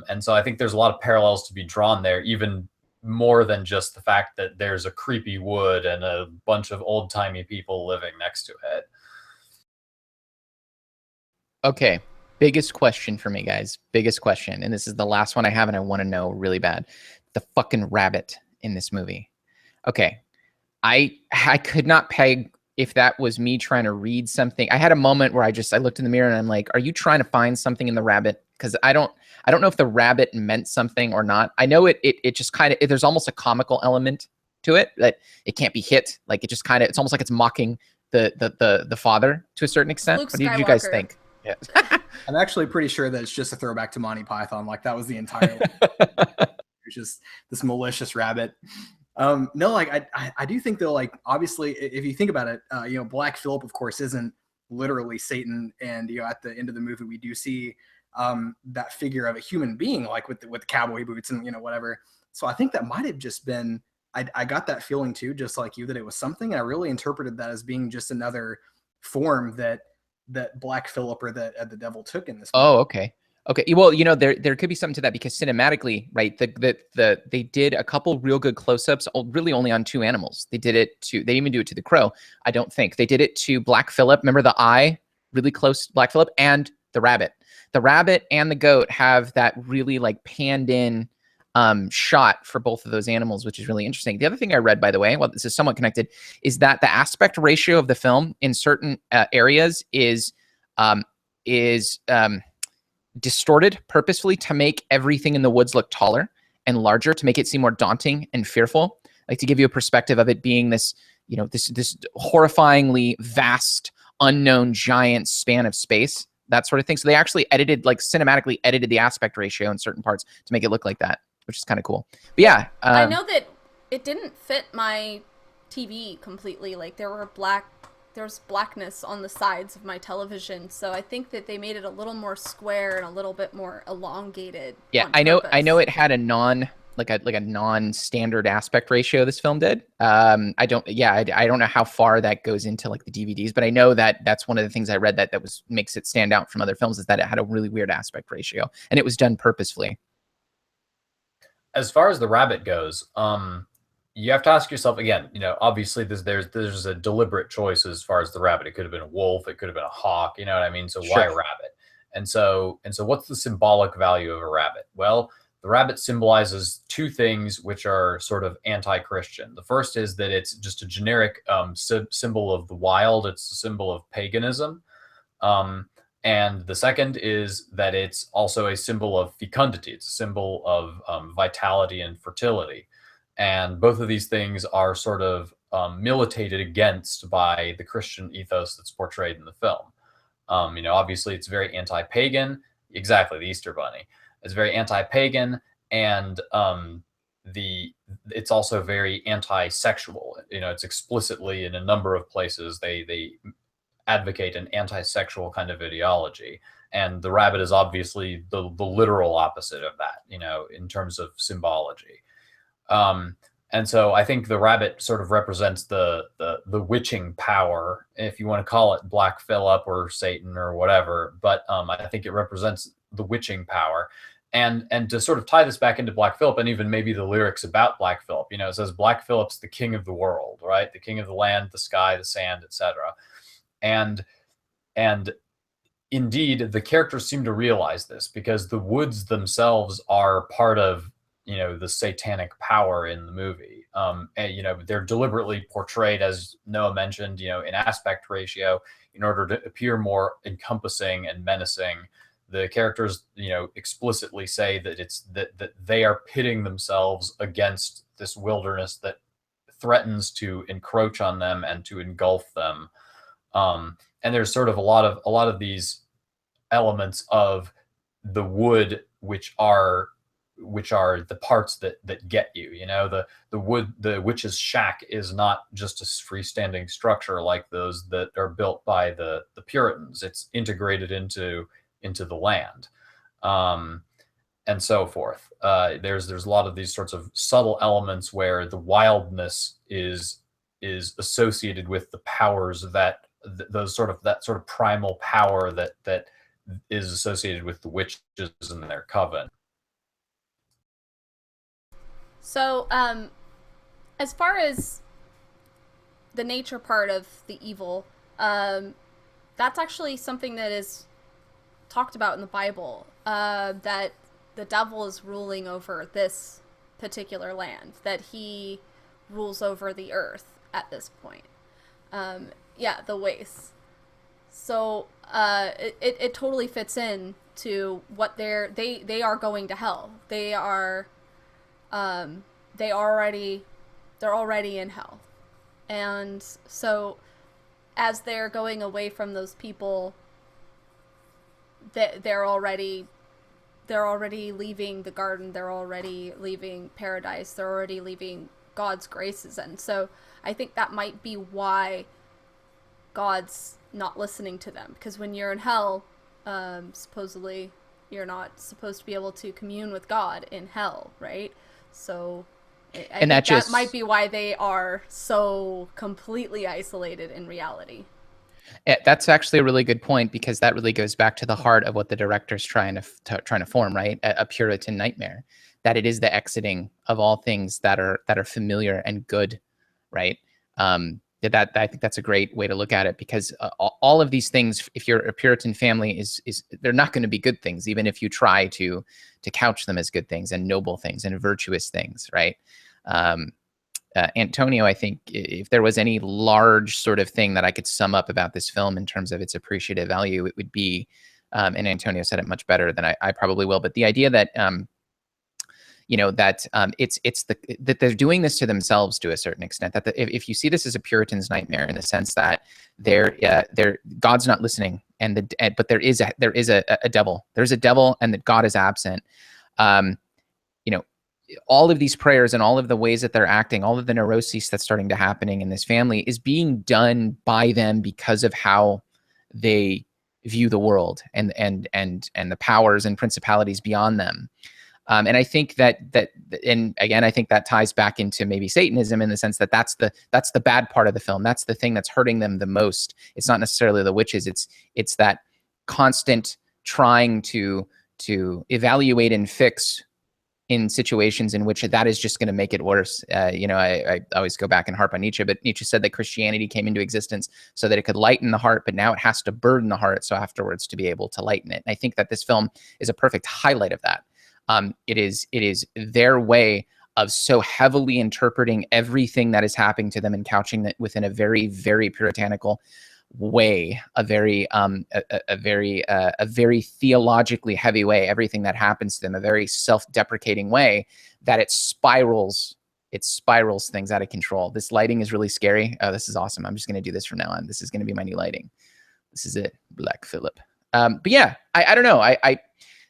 And so I think there's a lot of parallels to be drawn there, even more than just the fact that there's a creepy wood and a bunch of old-timey people living next to it. Okay, biggest question for me, guys. Biggest question, and this is the last one I have, and I want to know really bad. The fucking rabbit in this movie. Okay, I could not peg if that was me trying to read something. I had a moment where I looked in the mirror and I'm like, are you trying to find something in the rabbit? Because I don't know if the rabbit meant something or not. I know it just kind of, there's almost a comical element to it, that it can't be hit. Like, it just kind of, it's almost like it's mocking the father to a certain extent. Luke What did you Skywalker. guys think? Yeah. I'm actually pretty sure that it's just a throwback to Monty Python. Like, that was the entire it's just this malicious rabbit. No, like, I do think, though, like, obviously, if you think about it, you know, Black Phillip, of course, isn't literally Satan, and, you know, at the end of the movie, we do see that figure of a human being, like with the cowboy boots and, you know, whatever. So I think that might have just been, I got that feeling too, just like you, that it was something. And I really interpreted that as being just another form that Black Phillip or that the devil took in this movie. Oh, okay. Okay, well, there could be something to that because cinematically, right? They did a couple real good close-ups, really only on two animals. They didn't even do it to the crow. I don't think they did it to Black Phillip. Remember the eye, really close to Black Phillip, and the rabbit. The rabbit and the goat have that really like panned in shot for both of those animals, which is really interesting. The other thing I read, by the way, well, this is somewhat connected, is that the aspect ratio of the film in certain areas is distorted purposefully to make everything in the woods look taller and larger, to make it seem more daunting and fearful. Like to give you a perspective of it being this, this horrifyingly vast, unknown, giant span of space, that sort of thing. So they actually cinematically edited the aspect ratio in certain parts to make it look like that, which is kind of cool. But yeah, I know that it didn't fit my TV completely. Like there's blackness on the sides of my television, so I think that they made it a little more square and a little bit more elongated. Yeah, I know it had a non-standard aspect ratio, this film did. I don't know how far that goes into like the DVDs, but I know that that's one of the things I read that makes it stand out from other films, is that it had a really weird aspect ratio and it was done purposefully. As far as the rabbit goes, you have to ask yourself again, obviously there's a deliberate choice as far as the rabbit. It could have been a wolf, it could have been a hawk, you know what I mean? So Sure. why a rabbit? And so what's the symbolic value of a rabbit? Well, the rabbit symbolizes two things which are sort of anti-Christian. The first is that it's just a generic symbol of the wild. It's a symbol of paganism. And the second is that it's also a symbol of fecundity. It's a symbol of vitality and fertility. And both of these things are sort of militated against by the Christian ethos that's portrayed in the film. Obviously it's very anti-pagan. Exactly, the Easter Bunny. It's very anti-pagan, and it's also very anti-sexual. It's explicitly in a number of places they advocate an anti-sexual kind of ideology. And the rabbit is obviously the literal opposite of that, in terms of symbology. And so I think the rabbit sort of represents the witching power, if you want to call it Black Phillip or Satan or whatever. But I think it represents the witching power. And to sort of tie this back into Black Phillip, and even maybe the lyrics about Black Phillip, it says Black Phillip's the king of the world, right? The king of the land, the sky, the sand, etc. And indeed, the characters seem to realize this, because the woods themselves are part of the satanic power in the movie. They're deliberately portrayed, as Noah mentioned, in aspect ratio in order to appear more encompassing and menacing. The characters, explicitly say that that they are pitting themselves against this wilderness that threatens to encroach on them and to engulf them. And there's sort of a lot of these elements of the wood, which are the parts that get you. The witch's shack is not just a freestanding structure like those that are built by the Puritans. It's integrated into the land, and so forth. There's a lot of these sorts of subtle elements where the wildness is associated with the powers that that sort of primal power that is associated with the witches and their coven. So, as far as the nature part of the evil, that's actually something that is talked about in the Bible, that the devil is ruling over this particular land, that he rules over the earth at this point. The wastes. So, it totally fits in to what they are going to hell. They're already in hell. And so as they're going away from those people, they're already leaving the garden, they're already leaving paradise, they're already leaving God's graces. And so I think that might be why God's not listening to them, because when you're in hell, supposedly you're not supposed to be able to commune with God in hell, right? So I think that might be why they are so completely isolated in reality. That's actually a really good point, because that really goes back to the heart of what the director's trying to form, right? A Puritan nightmare, that it is the exiting of all things that are familiar and good, right? That I think that's a great way to look at it, because all of these things, if you're a Puritan family, is they're not going to be good things, even if you try to couch them as good things and noble things and virtuous things, right? Antonio, I think if there was any large sort of thing that I could sum up about this film in terms of its appreciative value, it would be, and Antonio said it much better than I probably will, but the idea that, that they're doing this to themselves to a certain extent, that if you see this as a Puritan's nightmare, in the sense that God's not listening, but there is a devil, there's a devil, and that God is absent. All of these prayers and all of the ways that they're acting, all of the neuroses that's starting to happening in this family is being done by them because of how they view the world and the powers and principalities beyond them. And I think and again, I think that ties back into maybe Satanism, in the sense that that's the bad part of the film. That's the thing that's hurting them the most. It's not necessarily the witches. It's that constant trying to evaluate and fix in situations in which that is just going to make it worse. I always go back and harp on Nietzsche, but Nietzsche said that Christianity came into existence so that it could lighten the heart, but now it has to burden the heart, so afterwards to be able to lighten it. And I think that this film is a perfect highlight of that. It is their way of so heavily interpreting everything that is happening to them and couching it within a very, very puritanical way, a very theologically heavy way, everything that happens to them, a very self-deprecating way, that it spirals things out of control. This lighting is really scary. Oh, this is awesome. I'm just going to do this from now on. This is going to be my new lighting. This is it. Black Phillip. But yeah, I don't know.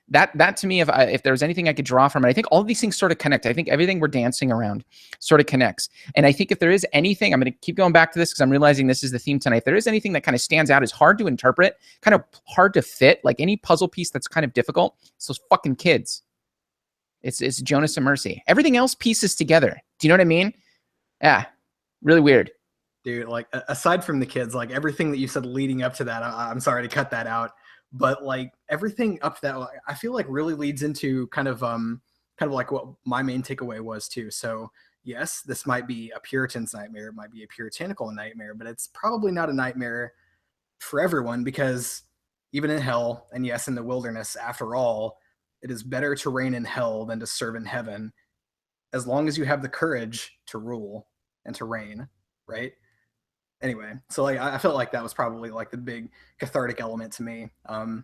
That to me, if there was anything I could draw from it, I think all of these things sort of connect. I think everything we're dancing around sort of connects. And I think if there is anything, I'm going to keep going back to this because I'm realizing this is the theme tonight. If there is anything that kind of stands out, is hard to interpret, kind of hard to fit, like any puzzle piece that's kind of difficult, it's those fucking kids. It's Jonas and Mercy. Everything else pieces together. Do you know what I mean? Yeah, really weird. Dude, like aside from the kids, like everything that you said leading up to that, I'm sorry to cut that out. But like everything up to that, I feel like really leads into kind of like what my main takeaway was too. So yes, this might be a Puritan's nightmare, it might be a puritanical nightmare, but it's probably not a nightmare for everyone, because even in hell, and yes, in the wilderness, after all, it is better to reign in hell than to serve in heaven, as long as you have the courage to rule and to reign, right? Anyway, so like I felt like that was probably like the big cathartic element to me,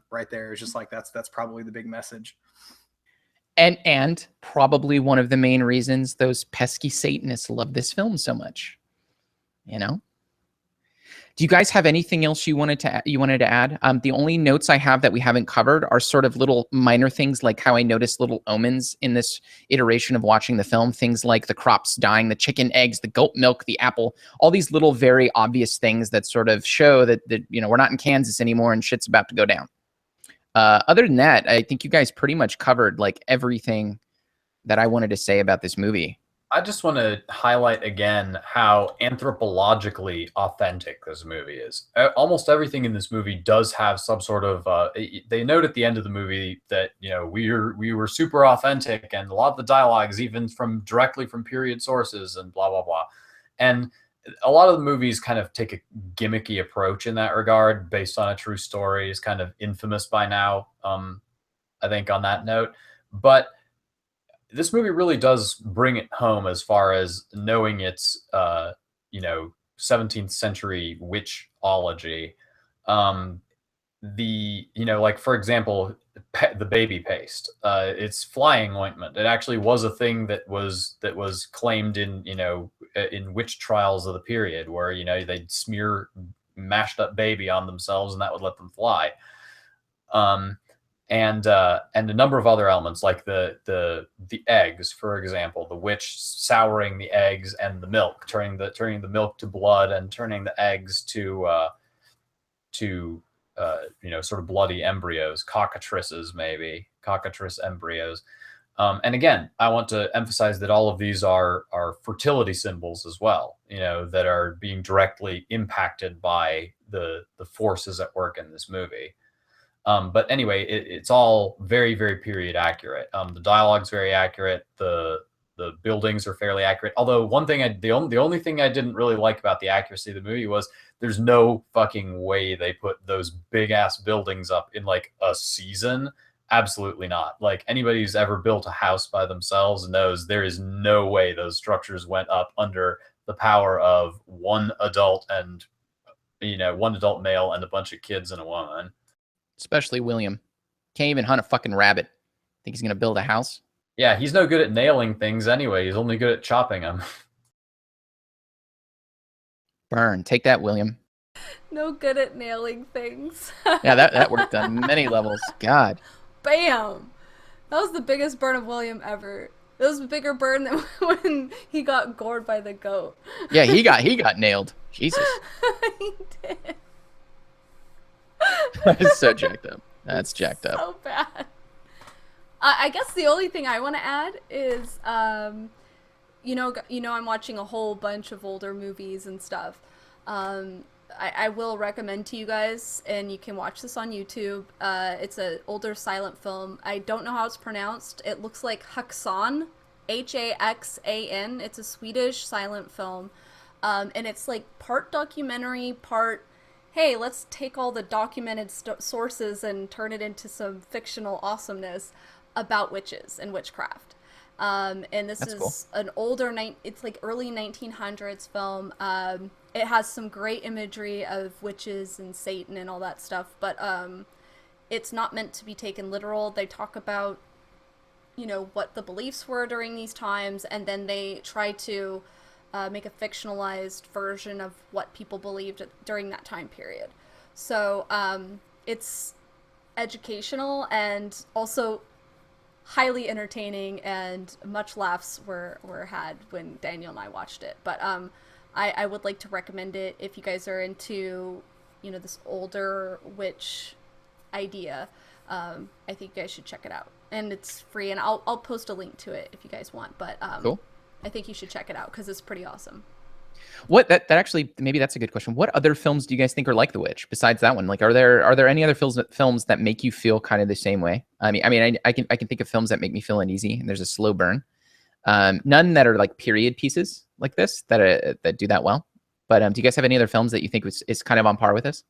right there. It's just like that's probably the big message, and probably one of the main reasons those pesky Satanists love this film so much. You know, do you guys have anything else you wanted to add? The only notes I have that we haven't covered are sort of little minor things, like how I noticed little omens in this iteration of watching the film. Things like the crops dying, the chicken eggs, the goat milk, the apple, all these little very obvious things that sort of show that we're not in Kansas anymore and shit's about to go down. Other than that, I think you guys pretty much covered like everything that I wanted to say about this movie. I just want to highlight again how anthropologically authentic this movie is. Almost everything in this movie does have some sort of, they note at the end of the movie that, we were super authentic, and a lot of the dialogue is even directly from period sources and blah, blah, blah. And a lot of the movies kind of take a gimmicky approach in that regard based on a true story. Is kind of infamous by now, I think, on that note. But this movie really does bring it home as far as knowing its, 17th century witchology. Like, for example, the baby paste, it's flying ointment. It actually was a thing that was claimed in witch trials of the period, where, they'd smear mashed up baby on themselves and that would let them fly. And a number of other elements, like the eggs, for example, the witch souring the eggs and the milk, turning the milk to blood and turning the eggs to sort of bloody embryos, cockatrice embryos. And again, I want to emphasize that all of these are fertility symbols as well, that are being directly impacted by the forces at work in this movie. But anyway, it's all very, very period accurate. The dialogue's very accurate. The buildings are fairly accurate. Although one thing, the only thing I didn't really like about the accuracy of the movie was there's no fucking way they put those big ass buildings up in like a season. Absolutely not. Like anybody who's ever built a house by themselves knows there is no way those structures went up under the power of one adult male and a bunch of kids and a woman. Especially William. Can't even hunt a fucking rabbit. Think he's going to build a house? Yeah, he's no good at nailing things anyway. He's only good at chopping them. Burn. Take that, William. No good at nailing things. Yeah, that worked on many levels. God. Bam! That was the biggest burn of William ever. It was a bigger burn than when he got gored by the goat. Yeah, he got nailed. Jesus. He did. That is so jacked up. That's jacked up. So bad. I guess the only thing I want to add is, I'm watching a whole bunch of older movies and stuff. I will recommend to you guys, and you can watch this on YouTube. It's an older silent film. I don't know how it's pronounced. It looks like Haxan, Haxan. It's a Swedish silent film, and it's like part documentary, part, hey, let's take all the documented sources and turn it into some fictional awesomeness about witches and witchcraft. And this That's is cool. an older, it's like early 1900s film. It has some great imagery of witches and Satan and all that stuff, but it's not meant to be taken literal. They talk about, what the beliefs were during these times, and then they try to make a fictionalized version of what people believed during that time period. So it's educational and also highly entertaining, and much laughs were had when Daniel and I watched it. But I would like to recommend it if you guys are into, this older witch idea. I think you guys should check it out, and it's free, and I'll post a link to it if you guys want. But Cool. I think you should check it out because it's pretty awesome. What that actually, maybe that's a good question. What other films do you guys think are like The Witch besides that one? Like, are there any other films that make you feel kind of the same way? I can think of films that make me feel uneasy, and there's a slow burn. None that are like period pieces like this that do that well. But do you guys have any other films that you think is kind of on par with this?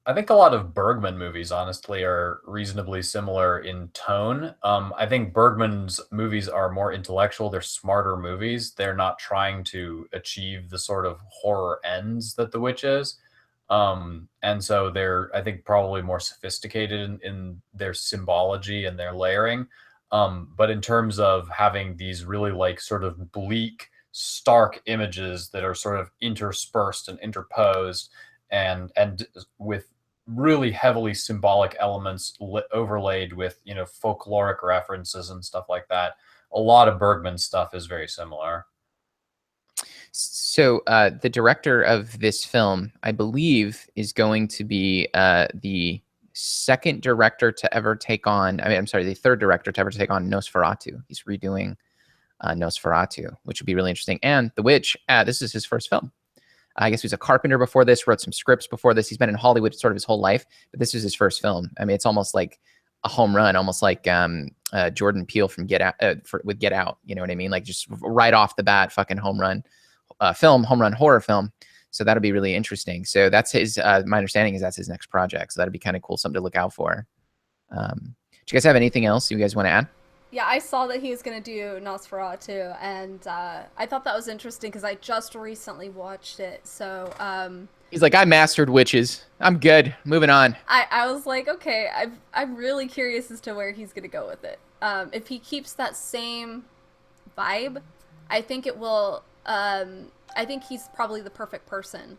I think a lot of Bergman movies, honestly, are reasonably similar in tone. I think Bergman's movies are more intellectual. They're smarter movies. They're not trying to achieve the sort of horror ends that The Witch is. And so they're, I think, probably more sophisticated in their symbology and their layering. But in terms of having these really like sort of bleak, stark images that are sort of interspersed and interposed, and with really heavily symbolic elements overlaid with folkloric references and stuff like that, a lot of Bergman stuff is very similar. So the director of this film, I believe, is going to be the second director to ever take on, the third director to ever take on Nosferatu. He's redoing Nosferatu, which would be really interesting. And The Witch, this is his first film. I guess he was a carpenter before this, wrote some scripts before this. He's been in Hollywood sort of his whole life, but this is his first film. I mean, it's almost like a home run, almost like Jordan Peele from Get Out, with Get Out. You know what I mean? Like just right off the bat, fucking home run horror film. So that'll be really interesting. So that's his, my understanding is that's his next project. So that'd be kind of cool, something to look out for. Do you guys have anything else you guys want to add? Yeah, I saw that he was going to do Nosferatu, and I thought that was interesting because I just recently watched it. So he's like, I mastered witches. I'm good. Moving on. I was like, okay, I'm really curious as to where he's going to go with it. If he keeps that same vibe, I think it will. I think he's probably the perfect person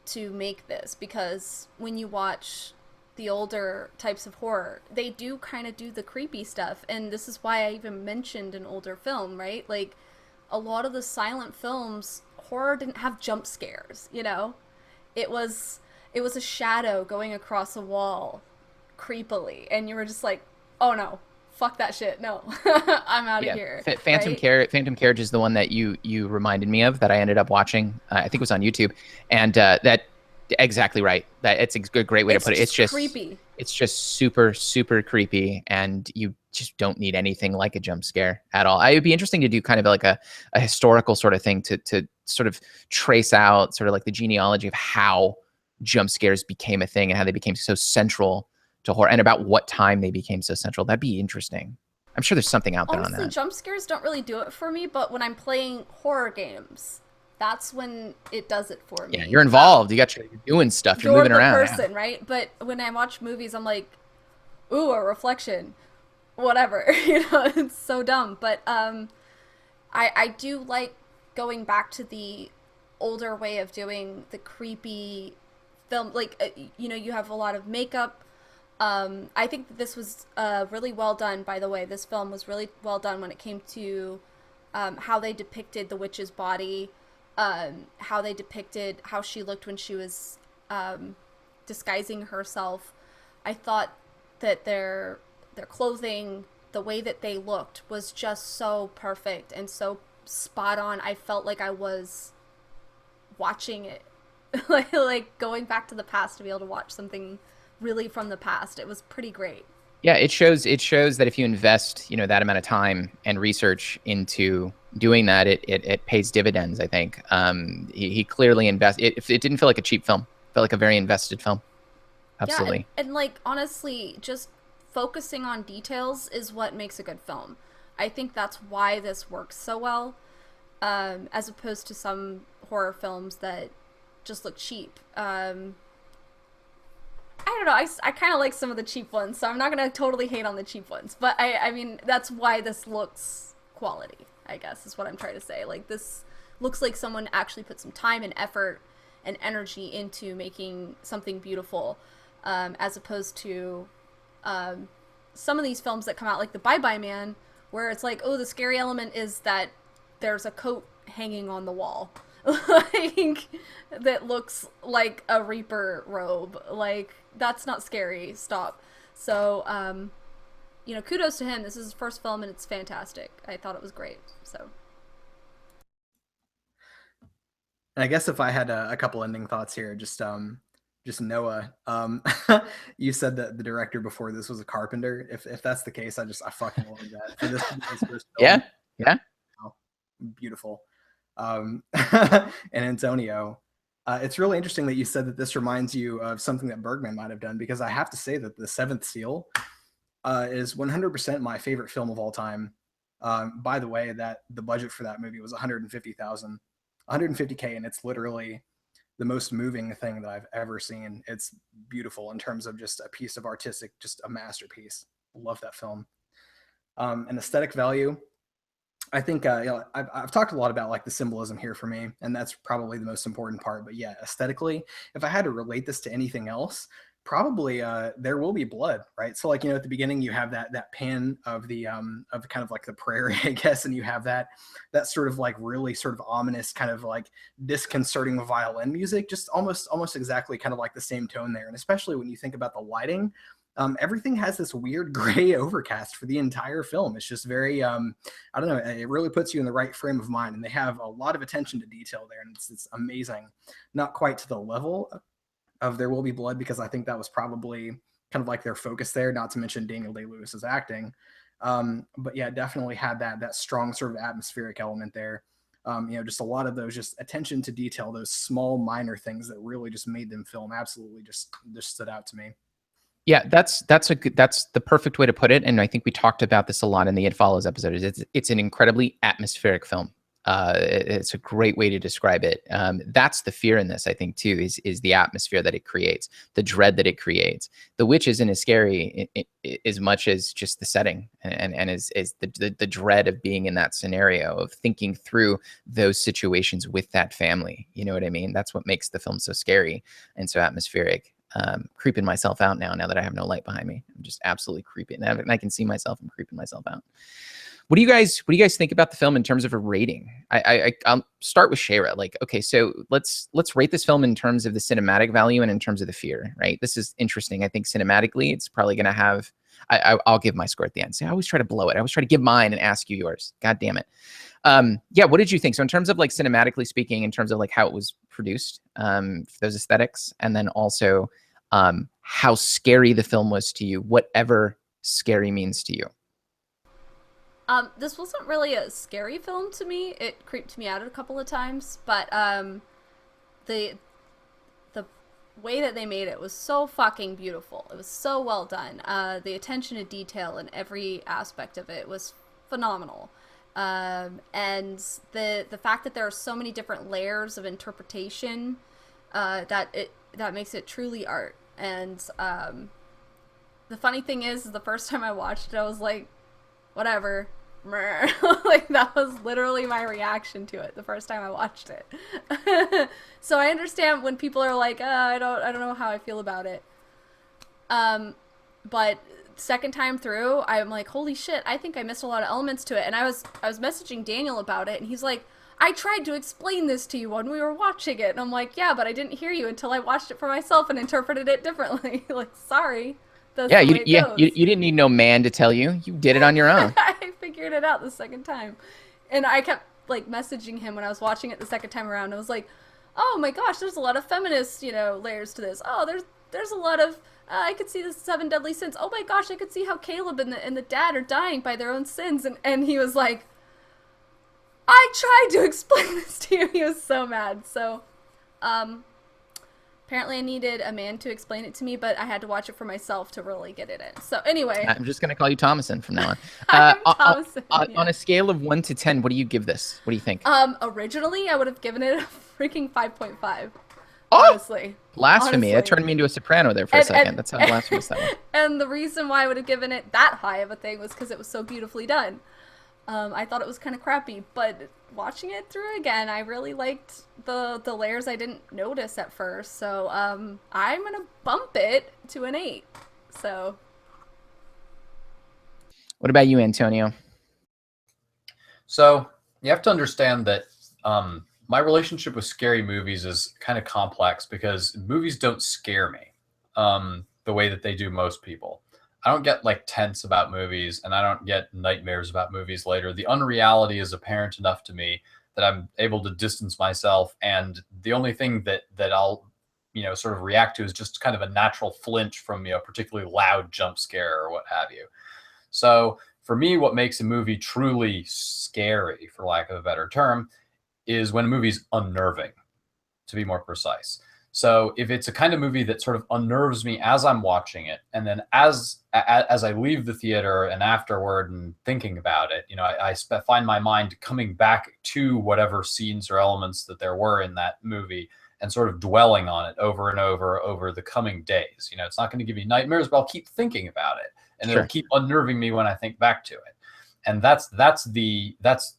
to make this, because when you watch the older types of horror, they do kind of do the creepy stuff, and this is why I even mentioned an older film, right? Like, a lot of the silent films, horror didn't have jump scares, it was a shadow going across a wall creepily, and you were just like, oh no, fuck that shit. No, I'm out of here. Phantom Carriage is the one that you reminded me of that I ended up watching. I think it was on YouTube, and that exactly right. That it's a great way to put it. It's just creepy. It's just super, super creepy, and you just don't need anything like a jump scare at all. It would be interesting to do kind of like a historical sort of thing to sort of trace out sort of like the genealogy of how jump scares became a thing and how they became so central to horror, and about what time they became so central. That'd be interesting. I'm sure there's something out there on that. Honestly, jump scares don't really do it for me, but when I'm playing horror games, that's when it does it for me. Yeah, you're involved. You're doing stuff. You're moving around. Person, right? But when I watch movies, I'm like, ooh, a reflection, whatever. It's so dumb. But I do like going back to the older way of doing the creepy film. Like, you have a lot of makeup. I think that this was really well done, by the way. This film was really well done when it came to how they depicted the witch's body, how they depicted how she looked when she was disguising herself. I thought that their clothing, the way that they looked, was just so perfect and so spot on. I felt like I was watching it, like going back to the past to be able to watch something really from the past. It was pretty great. Yeah, it shows that if you invest, that amount of time and research into doing that, it pays dividends, I think. He clearly invested. It didn't feel like a cheap film. It felt like a very invested film. Absolutely. Yeah, and like, honestly, just focusing on details is what makes a good film. I think that's why this works so well, as opposed to some horror films that just look cheap. I don't know. I kind of like some of the cheap ones, so I'm not going to totally hate on the cheap ones. But I mean, that's why this looks quality, I guess, is what I'm trying to say. Like, this looks like someone actually put some time and effort and energy into making something beautiful, as opposed to some of these films that come out, like The Bye-Bye Man, where it's like, oh, the scary element is that there's a coat hanging on the wall. Like, that looks like a Reaper robe. Like, that's not scary. Stop. So, kudos to him. This is his first film, and it's fantastic. I thought it was great. So, and I guess if I had a couple ending thoughts here, just Noah. You said that the director before this was a carpenter. If that's the case, I fucking love that. For this first film, yeah, beautiful. And Antonio, it's really interesting that you said that this reminds you of something that Bergman might have done, because I have to say that The Seventh Seal is 100% my favorite film of all time. By the way, that the budget for that movie was $150,000, $150K, and it's literally the most moving thing that I've ever seen. It's beautiful in terms of just a piece of artistic, just a masterpiece. Love that film. And aesthetic value, I think I've talked a lot about like the symbolism here for me, and that's probably the most important part. But yeah, aesthetically, if I had to relate this to anything else, probably There Will Be Blood, right? So like, at the beginning you have that pan of the of kind of like the prairie, I guess, and you have that sort of like really sort of ominous kind of like disconcerting violin music, just almost exactly kind of like the same tone there. And especially when you think about the lighting, everything has this weird gray overcast for the entire film. It's just very, I don't know, it really puts you in the right frame of mind, and they have a lot of attention to detail there, and it's amazing. Not quite to the level of There Will Be Blood, because I think that was probably kind of like their focus there, not to mention Daniel Day-Lewis's acting. But yeah, definitely had that strong sort of atmospheric element there. Just a lot of those just attention to detail, those small minor things that really just made them film absolutely just stood out to me. Yeah, that's the perfect way to put it. And I think we talked about this a lot in the It Follows episode. It's an incredibly atmospheric film. It's a great way to describe it. That's the fear in this, I think, too, is the atmosphere that it creates, the dread that it creates. The witch isn't as scary as much as just the setting and is the dread of being in that scenario, of thinking through those situations with that family. You know what I mean? That's what makes the film so scary and so atmospheric. Creeping myself out now that I have no light behind me. I'm just absolutely creeping, and I can see myself. I'm creeping myself out. What do you guys think about the film in terms of a rating? I'll start with Shayra. Like, okay, so let's rate this film in terms of the cinematic value and in terms of the fear, right? This is interesting. I think cinematically, it's probably going to have I'll give my score at the end. See, I always try to blow it. I always try to give mine and ask you yours. God damn it. Yeah, what did you think? So in terms of like cinematically speaking, in terms of like how it was produced, those aesthetics, and then also how scary the film was to you, whatever scary means to you. This wasn't really a scary film to me. It creeped me out a couple of times, but the way that they made it was so fucking beautiful. It was so well done. The attention to detail in every aspect of it was phenomenal. And the fact that there are so many different layers of interpretation, that makes it truly art. And the funny thing is the first time I watched it, I was like, whatever. Like, that was literally my reaction to it the first time I watched it. So I understand when people are like, I don't know how I feel about it. But second time through, I'm like, holy shit, I think I missed a lot of elements to it. And I was messaging Daniel about it, and he's like, I tried to explain this to you when we were watching it. And I'm like, yeah, but I didn't hear you until I watched it for myself and interpreted it differently. Like, sorry. Yeah, you didn't need no man to tell you. You did it on your own. I figured it out the second time. And I kept like messaging him when I was watching it the second time around. I was like, oh my gosh, there's a lot of feminist, layers to this. Oh, there's a lot of I could see the 7 deadly sins. Oh my gosh, I could see how Caleb and the dad are dying by their own sins. And he was like, I tried to explain this to you. He was so mad. So apparently I needed a man to explain it to me, but I had to watch it for myself to really get it in. So anyway. I'm just going to call you Thomason from now on. Thomason, yeah. On a scale of 1 to 10, what do you give this? What do you think? Originally, I would have given it a freaking 5.5. Oh! Honestly. Blasphemy. Honestly. That turned me into a soprano there for a second. That's how blasphemous that was. And the reason why I would have given it that high of a thing was because it was so beautifully done. I thought it was kind of crappy, but watching it through again, I really liked the layers I didn't notice at first. So I'm gonna bump it to an 8. So, what about you, Antonio? So you have to understand that my relationship with scary movies is kind of complex because movies don't scare me the way that they do most people. I don't get like tense about movies, and I don't get nightmares about movies later. The unreality is apparent enough to me that I'm able to distance myself, and the only thing that I'll sort of react to is just kind of a natural flinch from a particularly loud jump scare or what have you. So for me, what makes a movie truly scary, for lack of a better term, is when a movie's unnerving, to be more precise. So if it's a kind of movie that sort of unnerves me as I'm watching it, and then as I leave the theater and afterward and thinking about it, I find my mind coming back to whatever scenes or elements that there were in that movie and sort of dwelling on it over and over the coming days. It's not going to give me nightmares, but I'll keep thinking about it, and Sure. It'll keep unnerving me when I think back to it. And that's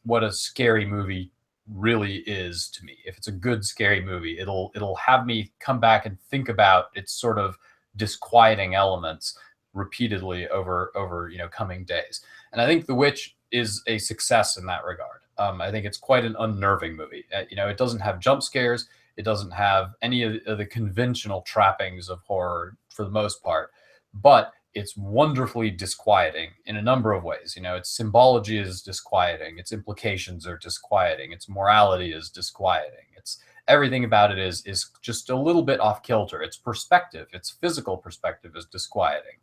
what a scary movie really is to me. If it's a good scary movie, it'll have me come back and think about its sort of disquieting elements repeatedly over coming days. And I think The Witch is a success in that regard. I think it's quite an unnerving movie. It doesn't have jump scares. It doesn't have any of the conventional trappings of horror for the most part, but it's wonderfully disquieting in a number of ways. Its symbology is disquieting. Its implications are disquieting. Its morality is disquieting. It's everything about it is just a little bit off kilter. Its perspective, its physical perspective, is disquieting.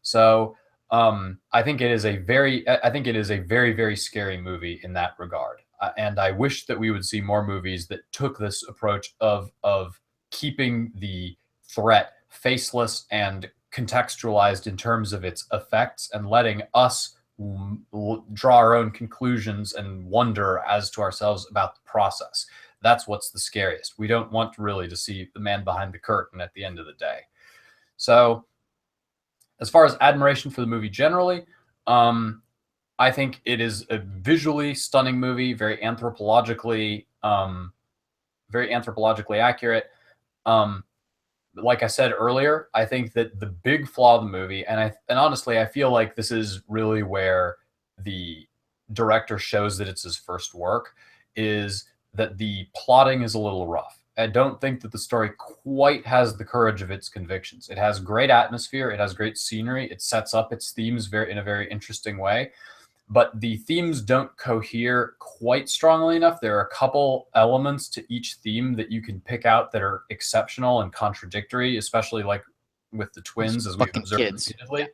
So I think it is a very, very scary movie in that regard. And I wish that we would see more movies that took this approach of keeping the threat faceless and contextualized in terms of its effects, and letting us draw our own conclusions and wonder as to ourselves about the process. That's what's the scariest. We don't want really to see the man behind the curtain at the end of the day. So as far as admiration for the movie generally, I think it is a visually stunning movie, very anthropologically accurate. Like I said earlier, I think that the big flaw of the movie, and honestly, I feel like this is really where the director shows that it's his first work, is that the plotting is a little rough. I don't think that the story quite has the courage of its convictions. It has great atmosphere. It has great scenery. It sets up its themes in a very interesting way. But the themes don't cohere quite strongly enough. There are a couple elements to each theme that you can pick out that are exceptional and contradictory, especially like with the twins, as we've observed repeatedly.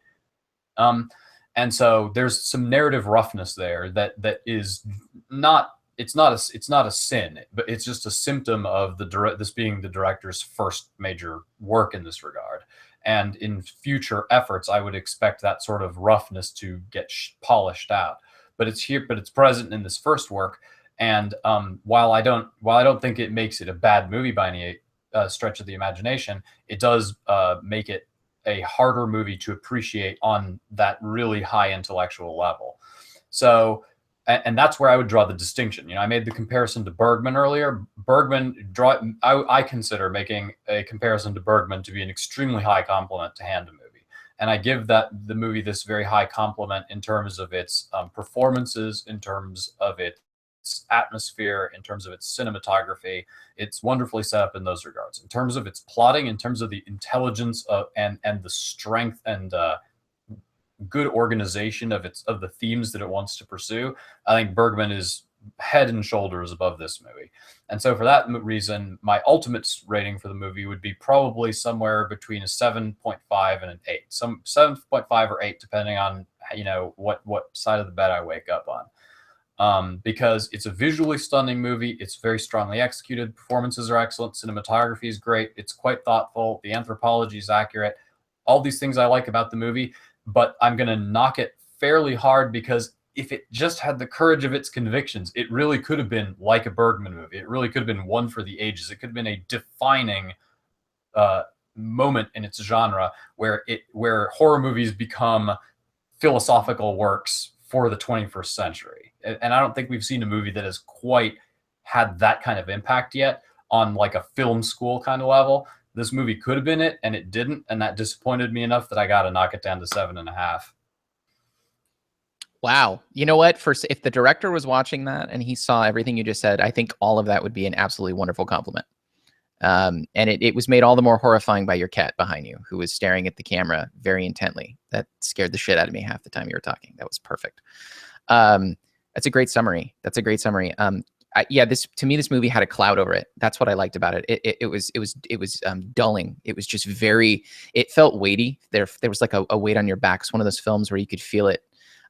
And so there's some narrative roughness there that is not. It's not a sin, but it's just a symptom of this being the director's first major work in this regard. And in future efforts, I would expect that sort of roughness to get polished out. But it's here, but it's present in this first work. And while I don't think it makes it a bad movie by any stretch of the imagination, it does make it a harder movie to appreciate on that really high intellectual level. So, and that's where I would draw the distinction. I made the comparison to Bergman earlier. I consider making a comparison to Bergman to be an extremely high compliment to hand a movie. And I give the movie this very high compliment in terms of its performances, in terms of its atmosphere, in terms of its cinematography. It's wonderfully set up in those regards. In terms of its plotting, in terms of the intelligence and the strength and good organization of the themes that it wants to pursue, I think Bergman is head and shoulders above this movie. And so for that reason, my ultimate rating for the movie would be probably somewhere between a 7.5 and an 8. Some 7.5 or 8, depending on what side of the bed I wake up on. Because it's a visually stunning movie. It's very strongly executed. Performances are excellent. Cinematography is great. It's quite thoughtful. The anthropology is accurate. All these things I like about the movie, but I'm going to knock it fairly hard because if it just had the courage of its convictions, it really could have been like a Bergman movie. It really could have been one for the ages. It could have been a defining moment in its genre where horror movies become philosophical works for the 21st century. And I don't think we've seen a movie that has quite had that kind of impact yet on like a film school kind of level. This movie could have been it, and it didn't, and that disappointed me enough that I got to knock it down to 7.5. Wow. You know what? If the director was watching that and he saw everything you just said, I think all of that would be an absolutely wonderful compliment. And it was made all the more horrifying by your cat behind you, who was staring at the camera very intently. That scared the shit out of me half the time you were talking. That was perfect. That's a great summary. This movie had a cloud over it. That's what I liked about it. It was dulling. It was just it felt weighty. There was like a weight on your back. It's one of those films where you could feel it.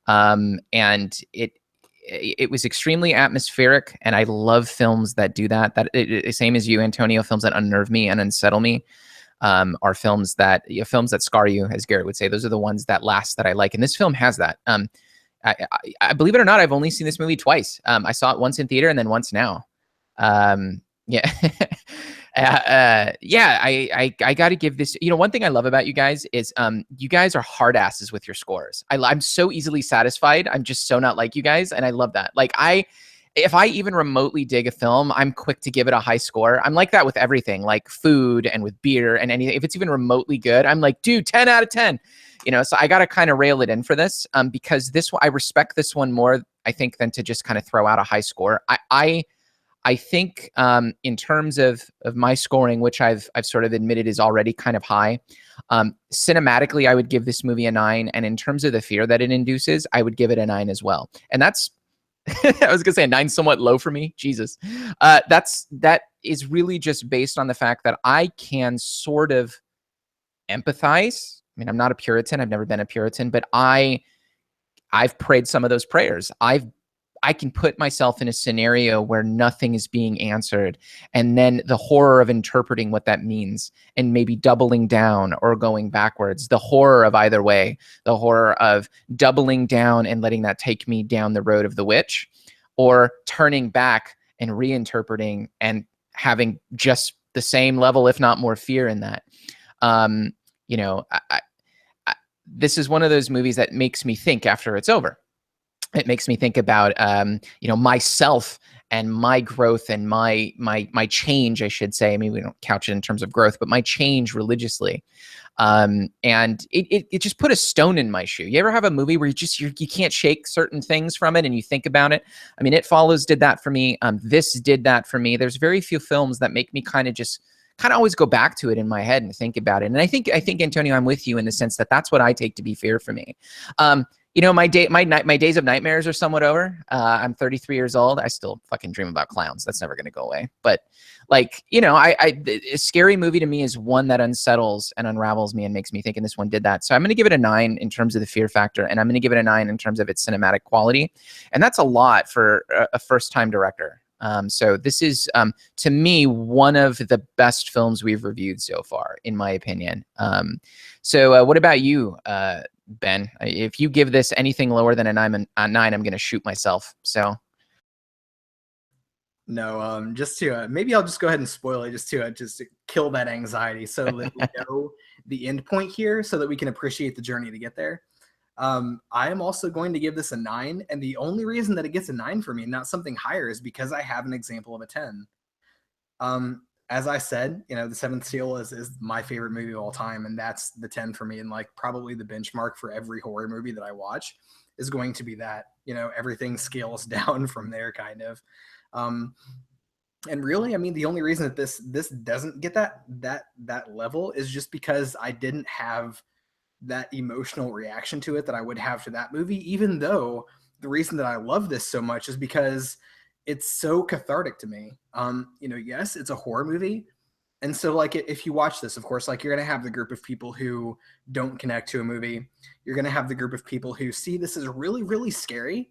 And it was extremely atmospheric, and I love films that do that. Same as you, Antonio. Films that unnerve me and unsettle me are films that scar you, as Garrett would say. Those are the ones that last that I like, and this film has that. I believe it or not, I've only seen this movie twice. I saw it once in theater and then once now. Yeah. I got to give this, one thing I love about you guys is you guys are hard asses with your scores. I'm so easily satisfied. I'm just so not like you guys. And I love that. Like if I even remotely dig a film, I'm quick to give it a high score. I'm like that with everything, like food and with beer and anything. If it's even remotely good, I'm like, dude, 10 out of 10. So I got to kind of rail it in for this because I respect this one more, I think, than to just kind of throw out a high score. I think in terms of my scoring, which I've sort of admitted is already kind of high, cinematically, I would give this movie a 9. And in terms of the fear that it induces, I would give it a 9 as well. And that's, I was going to say a 9 somewhat low for me. Jesus. That is really just based on the fact that I can sort of empathize. I mean, I'm not a Puritan. I've never been a Puritan, but I've prayed some of those prayers. I can put myself in a scenario where nothing is being answered, and then the horror of interpreting what that means and maybe doubling down or going backwards, the horror of either way, the horror of doubling down and letting that take me down the road of the witch, or turning back and reinterpreting and having just the same level, if not more fear in that. This is one of those movies that makes me think after it's over. It makes me think about, myself and my growth and my change, I should say. I mean, we don't couch it in terms of growth, but my change religiously. And it just put a stone in my shoe. You ever have a movie where you can't shake certain things from it and you think about it? I mean, It Follows did that for me. This did that for me. There's very few films that make me kind of always go back to it in my head and think about it. And I think Antonio, I'm with you in the sense that that's what I take to be fear for me. You know, my days of nightmares are somewhat over. I'm 33 years old. I still fucking dream about clowns. That's never going to go away. But like, you know, a scary movie to me is one that unsettles and unravels me and makes me think, and this one did that. So I'm going to give it a 9 in terms of the fear factor, and I'm going to give it a 9 in terms of its cinematic quality. And that's a lot for a first-time director. So this is, to me, one of the best films we've reviewed so far, in my opinion. So what about you, Ben? If you give this anything lower than a 9, I'm going to shoot myself. So. No, just to maybe I'll just go ahead and spoil it just to kill that anxiety, so that we know the end point here, so that we can appreciate the journey to get there. I am also going to give this a 9, and the only reason that it gets a 9 for me and not something higher is because I have an example of a 10. As I said, you know, The Seventh Seal is my favorite movie of all time, and that's the 10 for me, and like probably the benchmark for every horror movie that I watch is going to be that. You know, everything scales down from there, kind of. And really, I mean, the only reason that this doesn't get that level is just because I didn't have that emotional reaction to it that I would have to that movie, even though the reason that I love this so much is because it's so cathartic to me. You know, yes, it's a horror movie. And so like, if you watch this, of course, like you're going to have the group of people who don't connect to a movie. You're going to have the group of people who see this as really, really scary.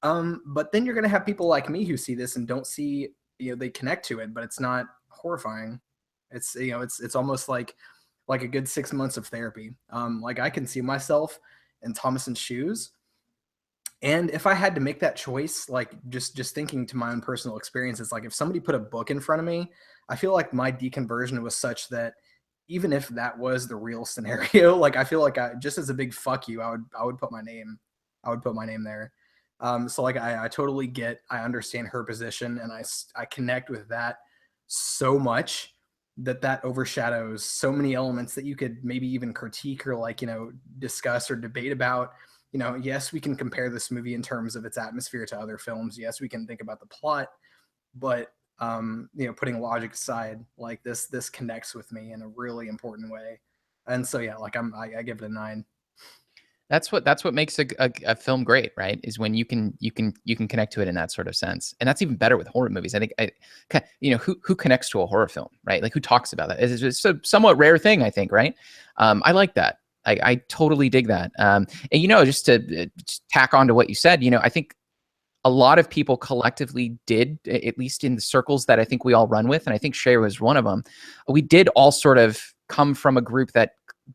But then you're going to have people like me who see this and don't see, you know, they connect to it, but it's not horrifying. It's, you know, it's almost like a good 6 months of therapy. Like I can see myself in Thomason's shoes. And if I had to make that choice, like just thinking to my own personal experiences, like if somebody put a book in front of me, I feel like my deconversion was such that even if that was the real scenario, like I feel like just as a big fuck you, I would put my name there. So like I totally I understand her position, and I connect with that so much that overshadows so many elements that you could maybe even critique or like, you know, discuss or debate about. You know, yes, we can compare this movie in terms of its atmosphere to other films. Yes, we can think about the plot, but you know, putting logic aside, like this connects with me in a really important way. And so yeah, like I give it a 9. That's what makes a film great, right? Is when you can connect to it in that sort of sense, and that's even better with horror movies. I think you know, who connects to a horror film, right? Like who talks about that? It's a somewhat rare thing, I think, right? I like that. I totally dig that. And you know, just to tack on to what you said, you know, I think a lot of people collectively did, at least in the circles that I think we all run with, and I think Shay was one of them. We did all sort of come from a group that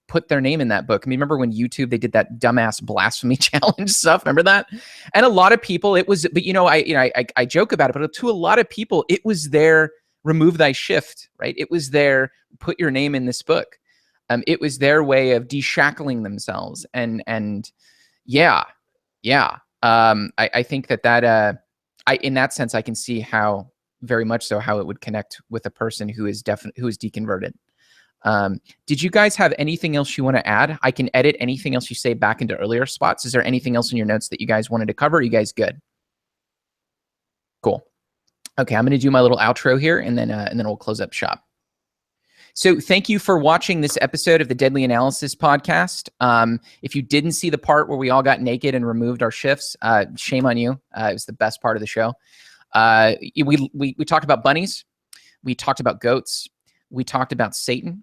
put their name in that book. I mean, remember when YouTube, they did that dumbass blasphemy challenge stuff? Remember that? And a lot of people, it was, but you know, I joke about it, but to a lot of people, it was their remove thy shift, right? It was their put your name in this book. It was their way of deshackling themselves. And yeah. I think that in that sense, I can see how very much so how it would connect with a person who is deconverted. Did you guys have anything else you want to add? I can edit anything else you say back into earlier spots. Is there anything else in your notes that you guys wanted to cover? Are you guys good? Cool. Okay, I'm going to do my little outro here, and then we'll close up shop. So thank you for watching this episode of the Deadly Analysis podcast. If you didn't see the part where we all got naked and removed our shifts, shame on you. It was the best part of the show. We talked about bunnies. We talked about goats. We talked about Satan.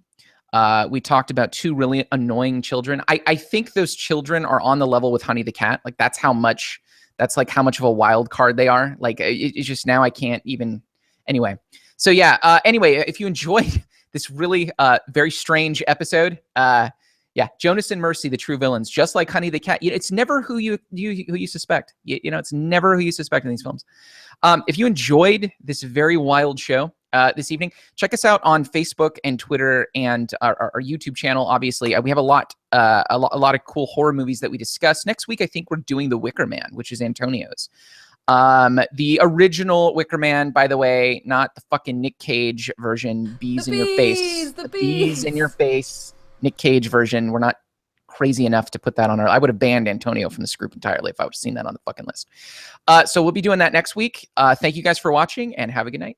We talked about 2 really annoying children. I think those children are on the level with Honey the Cat. Like that's how much of a wild card they are. Like it's just now I can't even. Anyway, so yeah. Anyway, if you enjoyed this really very strange episode, yeah, Jonas and Mercy, the true villains, just like Honey the Cat. It's never who you suspect. You know, it's never who you suspect in these films. If you enjoyed this very wild show this evening, check us out on Facebook and Twitter and our YouTube channel. Obviously, we have a lot of cool horror movies that we discuss. Next week, I think we're doing The Wicker Man, which is Antonio's. The original Wicker Man, by the way, not the fucking Nick Cage version. Bees in your face. The bees in your face. Nick Cage version. We're not crazy enough to put that on our. I would have banned Antonio from this group entirely if I would have seen that on the fucking list. So we'll be doing that next week. Thank you guys for watching, and have a good night.